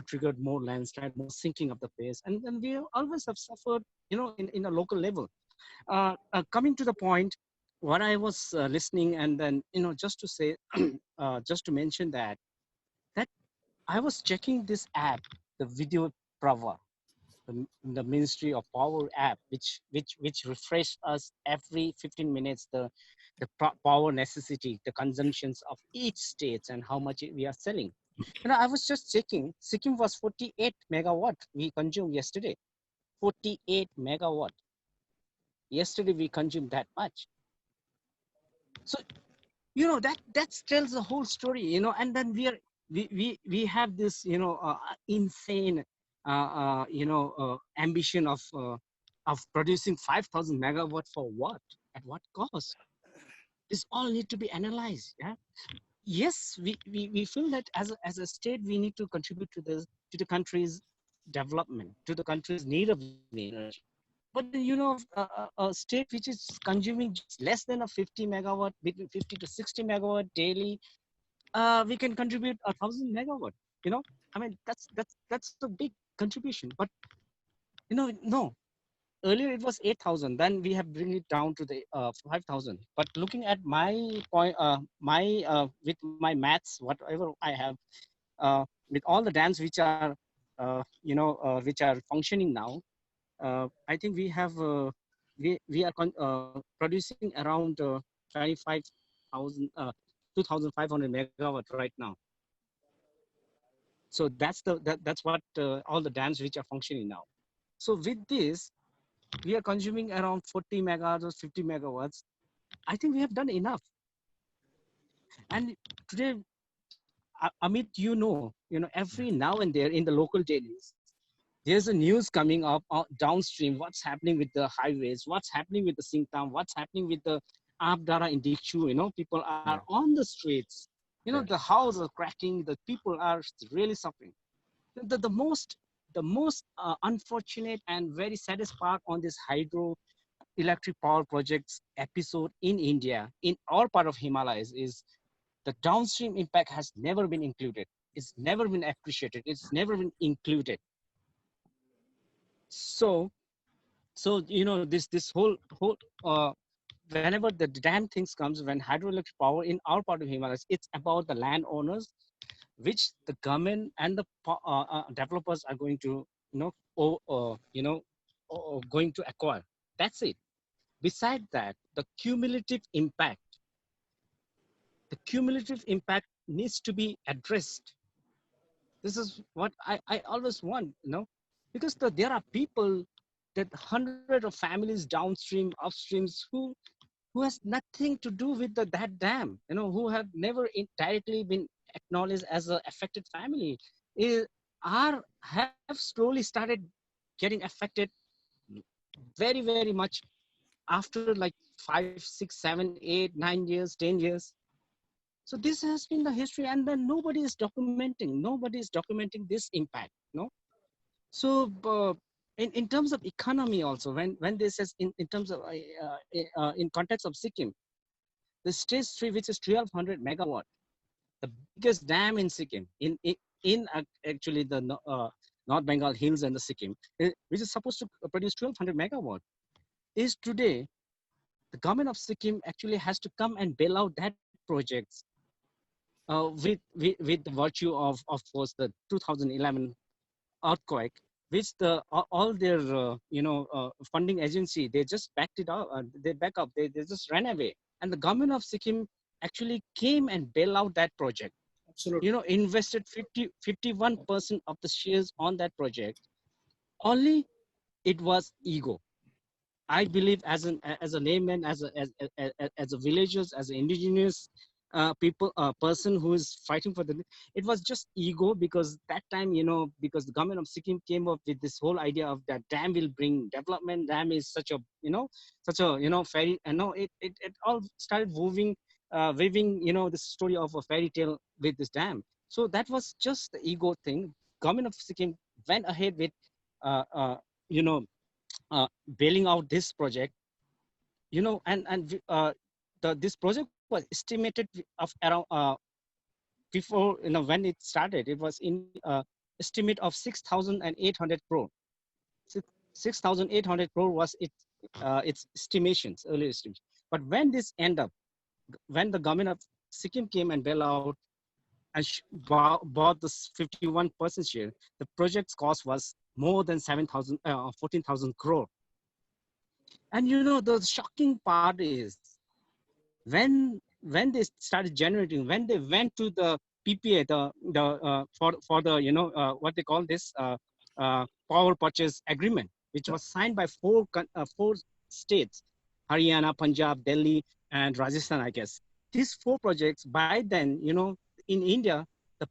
triggered more landslide, more sinking of the place, and we always have suffered, in a local level. Coming to the point, what I was listening, and then just to say, just to mention that I was checking this app, the Video Prava, the Ministry of Power app, which refresh us every 15 minutes the power necessity, the consumptions of each state and how much we are selling. I was just checking. Sikkim was 48 megawatt we consumed yesterday. 48 megawatt. Yesterday we consumed that much. So that tells the whole story. And then we have this insane ambition of producing 5,000 megawatt for what, at what cost? This all need to be analyzed. Yeah. Yes, we feel that as a state we need to contribute to the country's development, to the country's need of energy. But a state which is consuming just less than a 50 megawatt, between 50 to 60 megawatt daily, we can contribute 1,000 megawatt. I mean, that's a big contribution. But no, earlier it was 8,000. Then we have bring it down to the 5,000. But looking at my point, with my maths, whatever I have, with all the dams which are which are functioning now, I think we have we are producing around 25,000 2,500 megawatt right now. So that's what all the dams which are functioning now. So with this, we are consuming around 40 megawatts or 50 megawatts. I think we have done enough. And today, Amit, every now and there in the local dailies, there's a news coming up downstream. What's happening with the highways? What's happening with the Singtam? What's happening with the Abdara in Dikshu? People are on the streets. The houses are cracking. The people are really suffering. The most unfortunate and very saddest part on this hydroelectric power projects episode in India, in our part of Himalayas, is the downstream impact has never been included. It's never been appreciated. It's never been included. So this whole whenever the dam things comes, when hydroelectric power in our part of Himalayas, it's about the landowners, which the government and the developers are going to going to acquire. That's it. Beside that, the cumulative impact needs to be addressed. This is what I always want, because there are people, that hundred of families downstream, upstreams, who has nothing to do with that dam, who have never directly been acknowledged as an affected family, have slowly started getting affected very, very much after like 5, 6, 7, 8, 9 years, 10 years. So this has been the history, and then nobody is documenting this impact. So in terms of economy also, when this is in terms of in context of Sikkim, the stage 3, which is 1,200 megawatt, the biggest dam in Sikkim, in actually North Bengal Hills and the Sikkim, which is supposed to produce 1200 megawatt, is today the government of Sikkim actually has to come and bail out that project with the virtue of course, the 2011 earthquake, which all their funding agency, they just backed it up, they back up, they just ran away, and the government of Sikkim actually came and bail out that project. Absolutely. Invested 51% of the shares on that project. Only it was ego. I believe as a layman, as a villagers, as an indigenous person who is fighting for it was just ego, because that time, because the government of Sikkim came up with this whole idea of that dam will bring development. Dam is such a, fairy, and no, it all started weaving, the story of a fairy tale with this dam. So that was just the ego thing. Government of Sikkim went ahead with, you know, bailing out this project, this project was estimated of around before, when it started, it was in estimate of 6,800 crore. 6,800 crore was its estimations, early estimations. But when this end up, when the government of Sikkim came and bailed out and bought this 51% share, the project's cost was more than 14,000 crore. And the shocking part is when they started generating, when they went to the PPA, for the what they call this power purchase agreement, which was signed by four states: Haryana, Punjab, Delhi, and Rajasthan, I guess. These four projects, by then, in India, the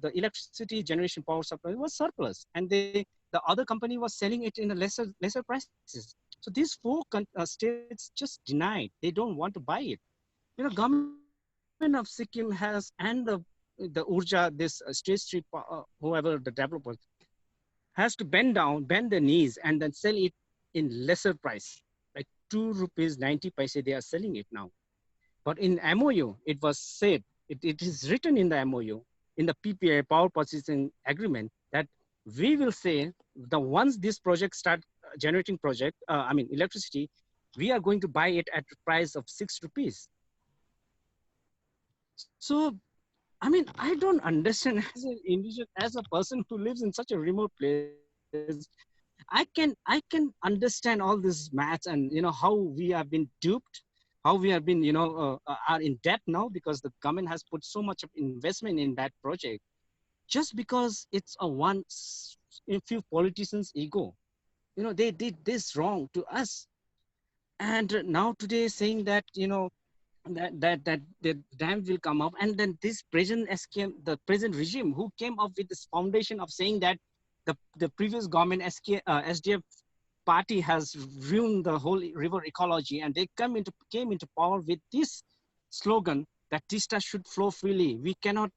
the electricity generation power supply was surplus, and the other company was selling it in a lesser prices. So these four states just denied. They don't want to buy it. Government of Sikkim has, and the Urja, this State Street, whoever the developer, has to bend their knees and then sell it in lesser price, like ₹2.90 they are selling it now. But in MOU, it was said, it is written in the MOU, in the PPA, power purchasing agreement, that we will say the once this project start generating electricity, we are going to buy it at the price of ₹6. So, I don't understand as an individual, as a person who lives in such a remote place. I can understand all this maths and how we have been duped, how we have been are in debt now because the government has put so much of investment in that project, just because it's a few politicians' ego. They did this wrong to us, and now today saying that that the dam will come up, and then this the present regime who came up with this foundation of saying that the previous government SDF party has ruined the whole river ecology, and they came into power with this slogan that Teesta should flow freely. We cannot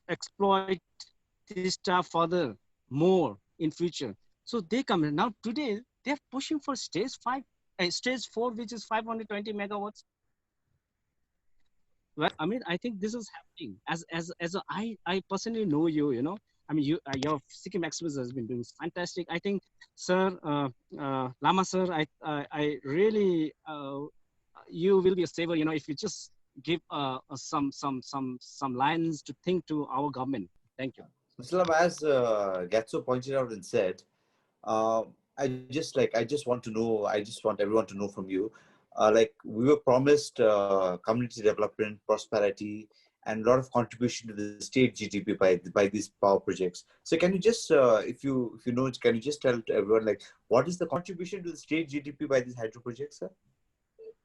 exploit Teesta further more in future. So they come in. Now today they're pushing for stage 4, which is 520 megawatts. Well, I think this is happening. I personally know you. Your Sikkim expertise has been doing fantastic. I think, sir, Lama sir, I really, you will be a saver. If you just give some lines to think to our government. Thank you. Mr. Lama, as Gyatso pointed out and said, I just want everyone to know from you. We were promised community development, prosperity, and a lot of contribution to the state GDP by these power projects. So can you just, if you know, can you just tell to everyone what is the contribution to the state GDP by these hydro projects, sir?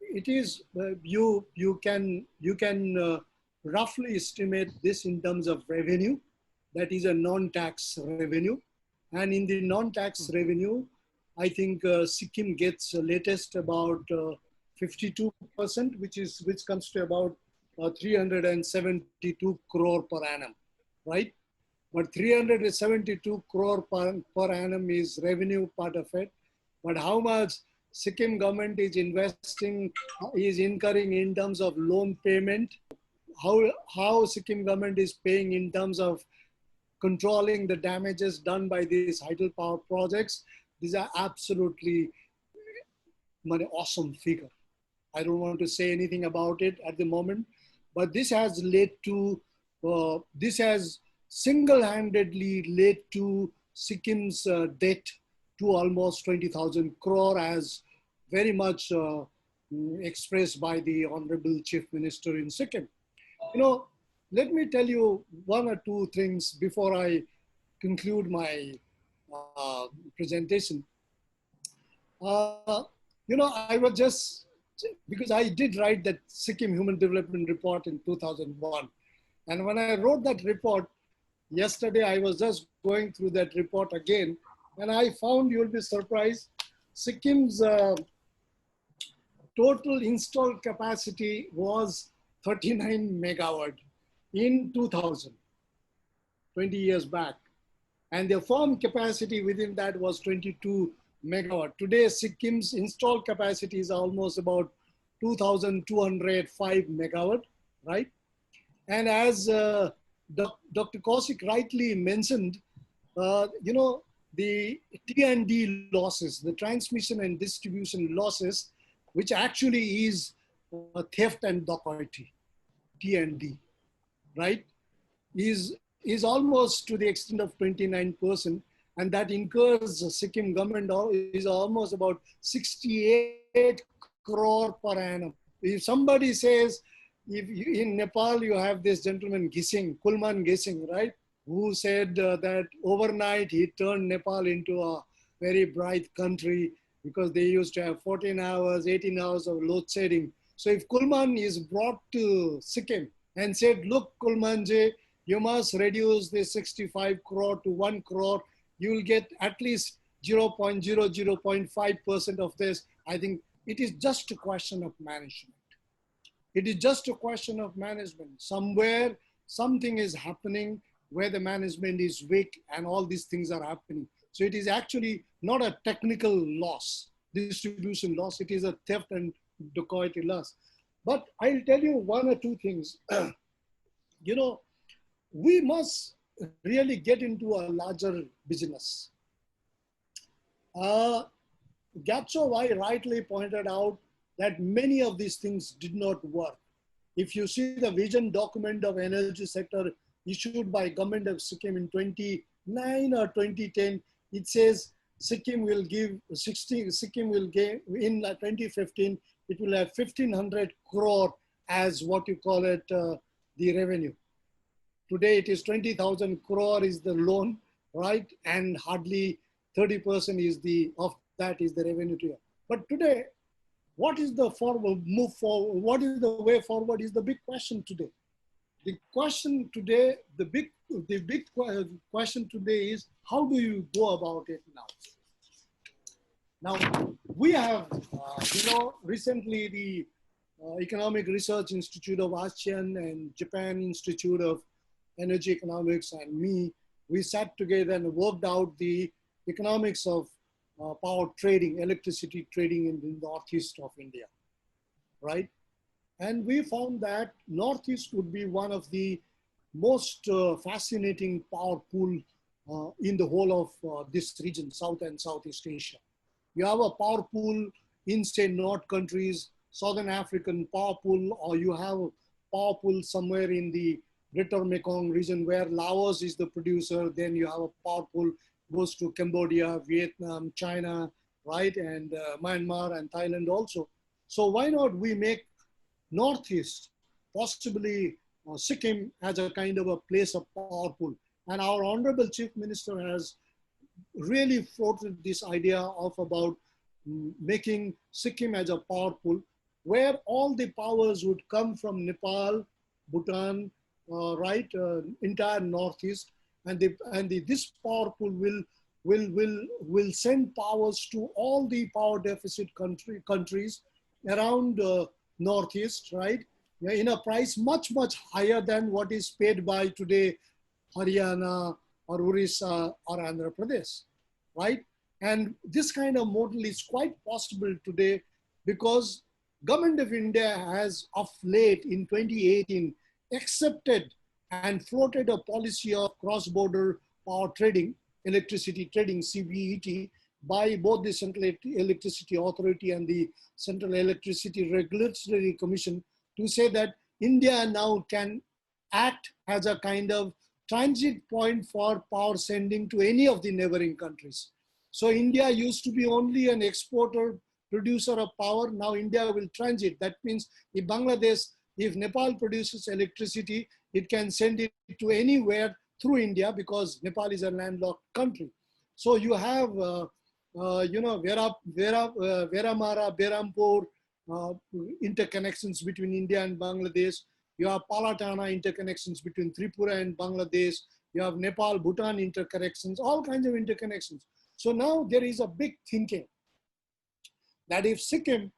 It is you can roughly estimate this in terms of revenue. That is a non-tax revenue, and in the non-tax revenue, I think Sikkim gets latest about 52%, which comes to about 372 crore per annum, right? But 372 crore per annum is revenue part of it. But how much Sikkim government is incurring in terms of loan payment, how Sikkim government is paying in terms of controlling the damages done by these hydropower projects. These are absolutely an awesome figure. I don't want to say anything about it at the moment, but this has led to, this has single-handedly led to Sikkim's debt to almost 20,000 crore, as very much expressed by the Honorable Chief Minister in Sikkim. You know, let me tell you one or two things before I conclude my presentation. You know, I was just, because I did write that Sikkim Human Development Report in 2001. And when I wrote that report, yesterday I was just going through that report again, and I found, you'll be surprised, Sikkim's total installed capacity was 39 megawatt in 2000, 20 years back. And the firm capacity within that was 22 megawatt. Today, Sikkim's installed capacity is almost about 2,205 megawatt, right? And as Dr. Kaushik rightly mentioned, you know, the T&D losses, the transmission and distribution losses, which actually is theft and dacoity, T&D, right, is almost to the extent of 29%, and that incurs Sikkim government is almost about 68 crore per annum. If somebody says, if you, in Nepal you have this gentleman Gising, Kulman Gising, right, who said that overnight he turned Nepal into a very bright country because they used to have 14 hours, 18 hours of load shedding. So if Kulman is brought to Sikkim and said, look, Kulmanje, you must reduce this 65 crore to 1 crore, you will get at least 0.5% of this. I think it is just a question of management. It is just a question of management. Somewhere, something is happening where the management is weak and all these things are happening. So it is actually not a technical loss, distribution loss. It is a theft and dacoity loss. But I'll tell you one or two things. You know, we must really get into a larger business. Gyatso rightly pointed out that many of these things did not work. If you see the vision document of energy sector issued by government of Sikkim in 2009 or 2010, it says Sikkim will give in 2015, it will have 1,500 crore as what you call it, the revenue. Today it is 20,000 crore is the loan, right? And hardly 30% is of that is the revenue to you. But today, what is the move forward? What is the way forward is the big question today. The question today, the big question today is, how do you go about it now? Now, we have, you know, recently the Economic Research Institute of ASEAN and Japan Institute of Energy Economics and me, we sat together and worked out the economics of power trading, electricity trading in the northeast of India, right? And we found that northeast would be one of the most fascinating power pool in the whole of this region, South and Southeast Asia. You have a power pool in, say, North countries, Southern African power pool, or you have a power pool somewhere in the Greater Mekong region where Laos is the producer. Then you have a power pool goes to Cambodia, Vietnam, China, right? And Myanmar and Thailand also. So why not we make Northeast, possibly Sikkim, as a kind of a place of power pool? And our Honorable Chief Minister has really floated this idea of about making Sikkim as a power pool where all the powers would come from Nepal, Bhutan, right, entire Northeast, and this power pool will send powers to all the power deficit countries around Northeast, right, in a price much higher than what is paid by today Haryana or Orissa or Andhra Pradesh, right? And this kind of model is quite possible today because Government of India has of late in 2018 accepted and floated a policy of cross-border power trading, electricity trading, CBET, by both the Central Electricity Authority and the Central Electricity Regulatory Commission, to say that India now can act as a kind of transit point for power sending to any of the neighboring countries. So India used to be only an exporter, producer of power. Now India will transit. That means if Bangladesh, if Nepal produces electricity, it can send it to anywhere through India, because Nepal is a landlocked country. So you have, Veramara, Berampur, interconnections between India and Bangladesh. You have Palatana interconnections between Tripura and Bangladesh. You have Nepal, Bhutan interconnections, all kinds of interconnections. So now there is a big thinking that if Sikkim,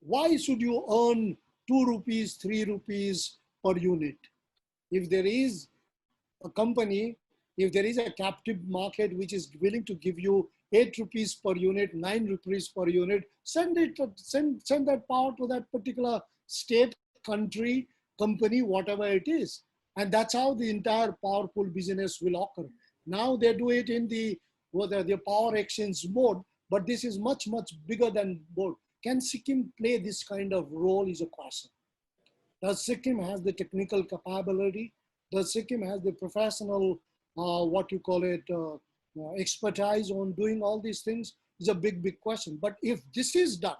why should you earn 2 rupees, 3 rupees per unit? If there is a company, if there is a captive market which is willing to give you 8 rupees per unit, 9 rupees per unit, send that power to that particular state, country, company, whatever it is. And that's how the entire power pool business will occur. Now they do it in the power exchange mode, but this is much, much bigger than board. Can Sikkim play this kind of role is a question. Does Sikkim has the technical capability? Does Sikkim has the professional, expertise on doing all these things? Is a big, big question. But if this is done,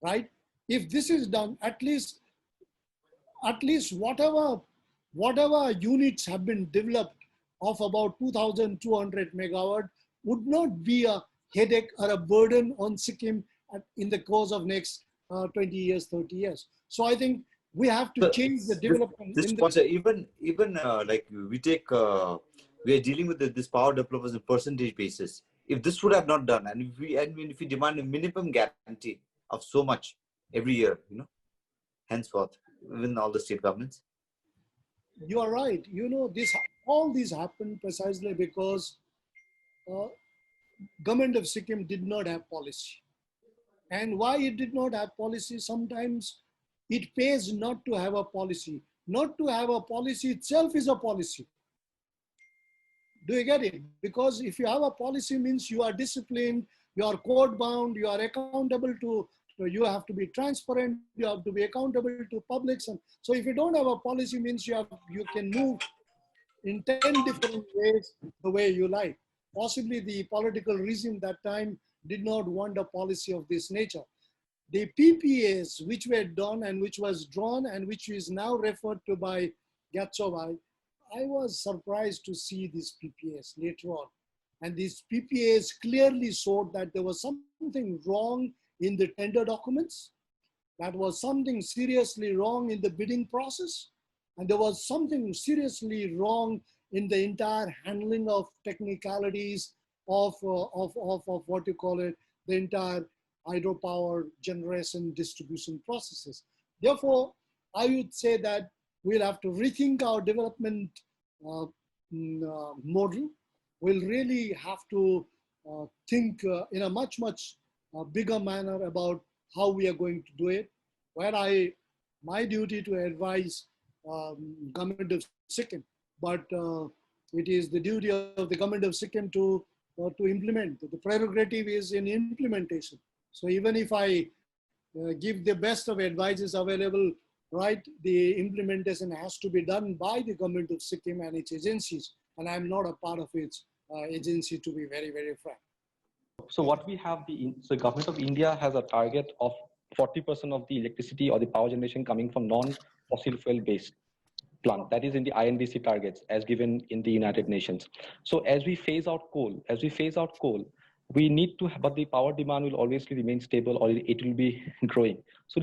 right? If this is done, at least whatever units have been developed of about 2,200 megawatt would not be a headache or a burden on Sikkim in the course of next 20 years, 30 years. So I think we have to change the development. Even like we take, we are dealing with this power developers on a percentage basis. If this would have not done, and if we demand a minimum guarantee of so much every year, henceforth, within all the state governments. You are right. All these happened precisely because government of Sikkim did not have policy. And why it did not have policy? Sometimes it pays not to have a policy. Not to have a policy itself is a policy. Do you get it? Because if you have a policy, means you are disciplined, you are code bound, you are accountable to, you have to be transparent, you have to be accountable to publics. And so if you don't have a policy, means you can move in 10 different ways the way you like. Possibly the political regime that time did not want a policy of this nature. The PPAs which were done and which was drawn and which is now referred to by Gyatso, I was surprised to see these PPAs later on. And these PPAs clearly showed that there was something wrong in the tender documents. That was something seriously wrong in the bidding process. And there was something seriously wrong in the entire handling of technicalities of the entire hydropower generation distribution processes. Therefore, I would say that we'll have to rethink our development model. We'll really have to think in a much, much bigger manner about how we are going to do it. Where my duty to advise government of Sikkim, but it is the duty of the government of Sikkim to implement. The prerogative is in implementation. So even if I give the best of advices available, right, the implementation has to be done by the government of Sikkim and its agencies. And I'm not a part of its agency, to be very, very frank. So what we have, the government of India has a target of 40% of the electricity or the power generation coming from non-fossil fuel based plant. That is in the INDC targets as given in the United Nations. So as we phase out coal, we need to, but the power demand will always remain stable or it will be growing. So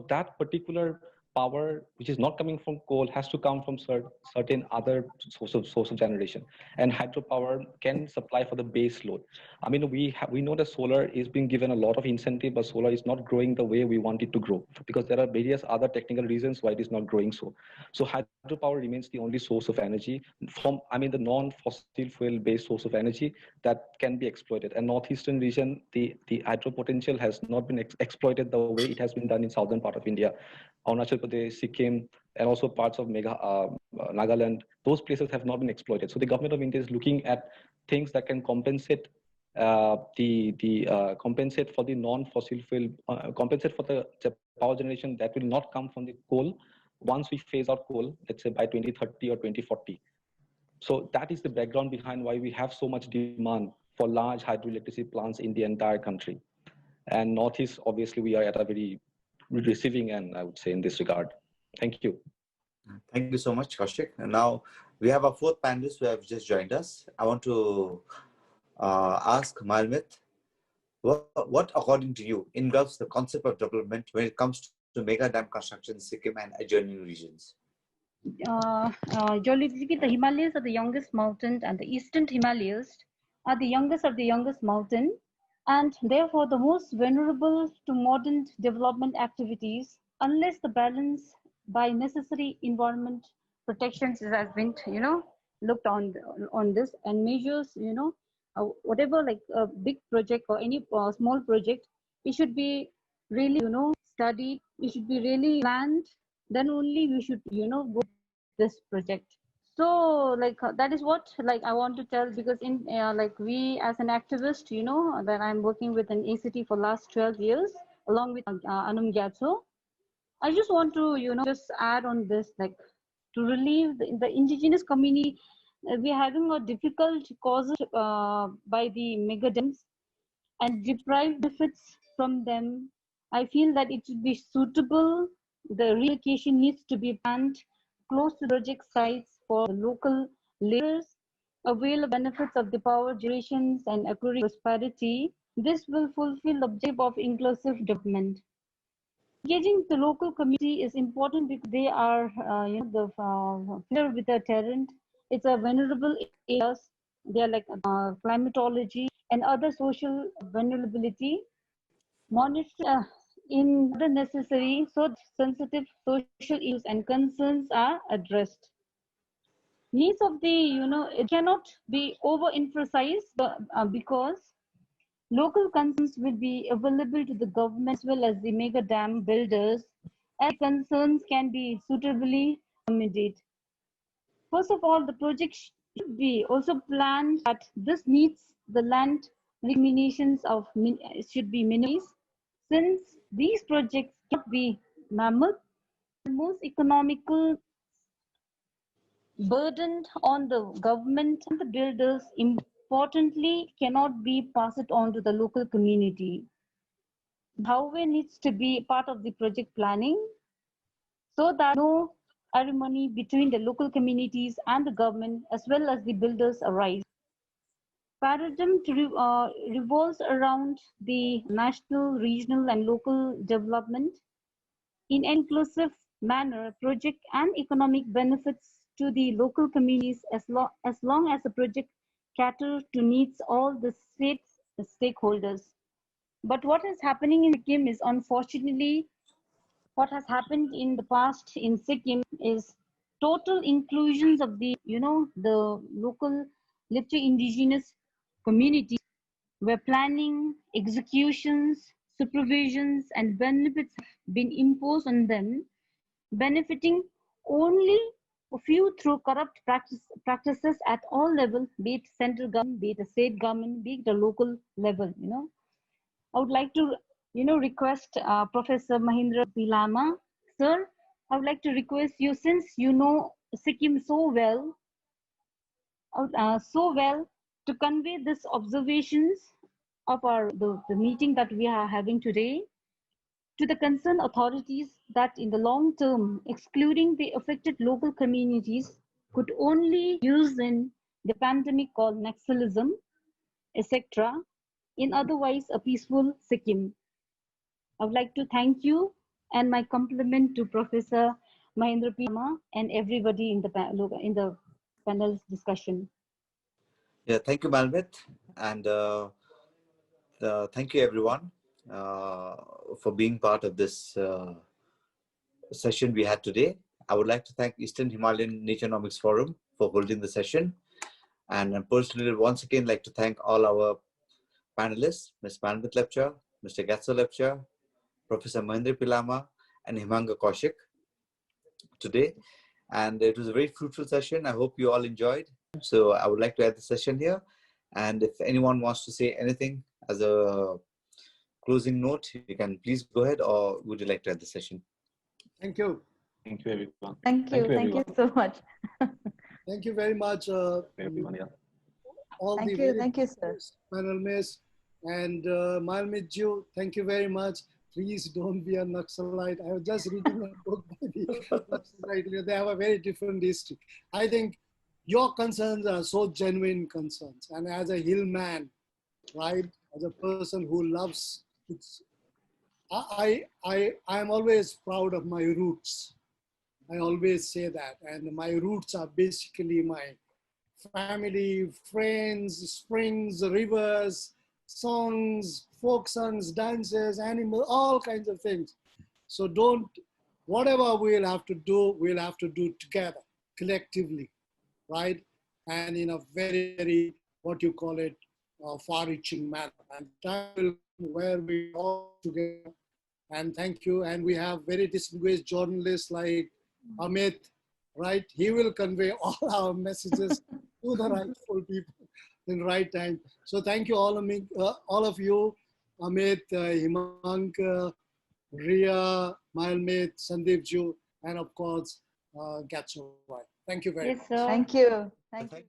that particular power, which is not coming from coal, has to come from certain other source of generation. And hydropower can supply for the base load. I mean, we know that solar is being given a lot of incentive, but solar is not growing the way we want it to grow because there are various other technical reasons why it is not growing so. So hydropower remains the only source of energy from, the non-fossil fuel based source of energy that can be exploited. And northeastern region, the hydro potential has not been exploited the way it has been done in southern part of India. Arunachal Pradesh, Sikkim, and also parts of Nagaland, those places have not been exploited. So the government of India is looking at things that can compensate compensate for the non-fossil fuel, compensate for the power generation that will not come from the coal once we phase out coal, let's say by 2030 or 2040. So that is the background behind why we have so much demand for large hydroelectricity plants in the entire country. And Northeast, obviously, we are at a very receiving end, I would say, in this regard. Thank you. Thank you so much, Kaushik. And now we have our fourth panelist who have just joined us. I want to ask Mayalmith, what, according to you, engulfs the concept of development when it comes to mega dam construction in Sikkim and adjoining regions? Geologically, the Himalayas are the youngest mountain, and the eastern Himalayas are the youngest of the youngest mountain, and therefore the most vulnerable to modern development activities, unless the balance by necessary environment protections has been, looked on this, and measures, whatever, like a big project or any small project, it should be really, studied. It should be really planned. Then only we should, go this project. So like that is what like I want to tell, because in like we as an activist, that I'm working with an ACT for last 12 years along with Gyatso. I just want to just add on this, like to relieve the indigenous community. We're having a difficult causes by the mega dams and deprive benefits from them. I feel that it should be suitable. The relocation needs to be planned close to project sites for the local laborers, avail the benefits of the power generations and accruing prosperity. This will fulfill the objective of inclusive development. Engaging the local community is important because they are, the familiar with the terrain. It's a vulnerable areas. They are like climatology and other social vulnerability. Monitoring in the necessary so sensitive social issues and concerns are addressed. Needs of the, it cannot be overemphasized because local concerns will be available to the government as well as the mega dam builders, and concerns can be suitably accommodated. First of all, the project should be also planned that this needs the land reclamations of should be minimized, since these projects cannot be mammoth. The most economical burden on the government and the builders, importantly, cannot be passed on to the local community. However, needs to be part of the project planning so that no ceremony between the local communities and the government as well as the builders arise. Paradigm revolves around the national, regional, and local development in an inclusive manner, project and economic benefits to the local communities as long as the project caters to needs all the stakeholders. But what is happening in Sikkim is, unfortunately, what has happened in the past in Sikkim is total inclusions of the, the local Lepcha indigenous community, where planning, executions, supervisions, and benefits have been imposed on them, benefiting only a few through corrupt practices at all levels, be it central government, be it the state government, be it the local level. I would like to, request Professor Mahendra Lama, sir. I would like to request you, since you know Sikkim so well, to convey these observations of the meeting that we are having today to the concerned authorities, that in the long term, excluding the affected local communities could only use in the pandemic called naxalism, etc., in otherwise a peaceful Sikkim. I would like to thank you and my compliment to Professor Mahendra Lama and everybody in the panel's discussion. Yeah, thank you, Mayalmith, and thank you everyone for being part of this session we had today. I would like to thank Eastern Himalayan Naturenomics Forum for holding the session, and personally once again like to thank all our panelists, Ms. Mayalmith Lepcha, Mr. Gyatso Lepcha, Professor Mahendra Lama, and Himangka Kaushik today. And it was a very fruitful session. I hope you all enjoyed. So I would like to end the session here. And if anyone wants to say anything as a closing note, you can please go ahead, or would you like to end the session? Thank you. Thank you, everyone. Thank you. Thank you so much. Thank you very much. Everyone, yeah. All Thank the you. very Thank you, sir. Panelists and Mayalmith Ju, thank you very much. Please don't be a Naxalite. I was just reading a book by the Naxalite. They have a very different history. I think your concerns are so genuine concerns. And as a hillman, right, as a person who loves, I'm always proud of my roots. I always say that. And my roots are basically my family, friends, springs, rivers, songs, folk songs, dances, animals, all kinds of things. So whatever we'll have to do together, collectively, right? And in a very, very, what you call it, far-reaching manner. And time will come where we all together. And thank you. And we have very distinguished journalists like Amit, right? He will convey all our messages to the rightful people in right time. So thank you all of you, Amit, Himangka, Ria, Mayalmith, Sandeep Ju, and of course, Gyatso. Thank you very much. Yes, sir. Thank you. Thank you.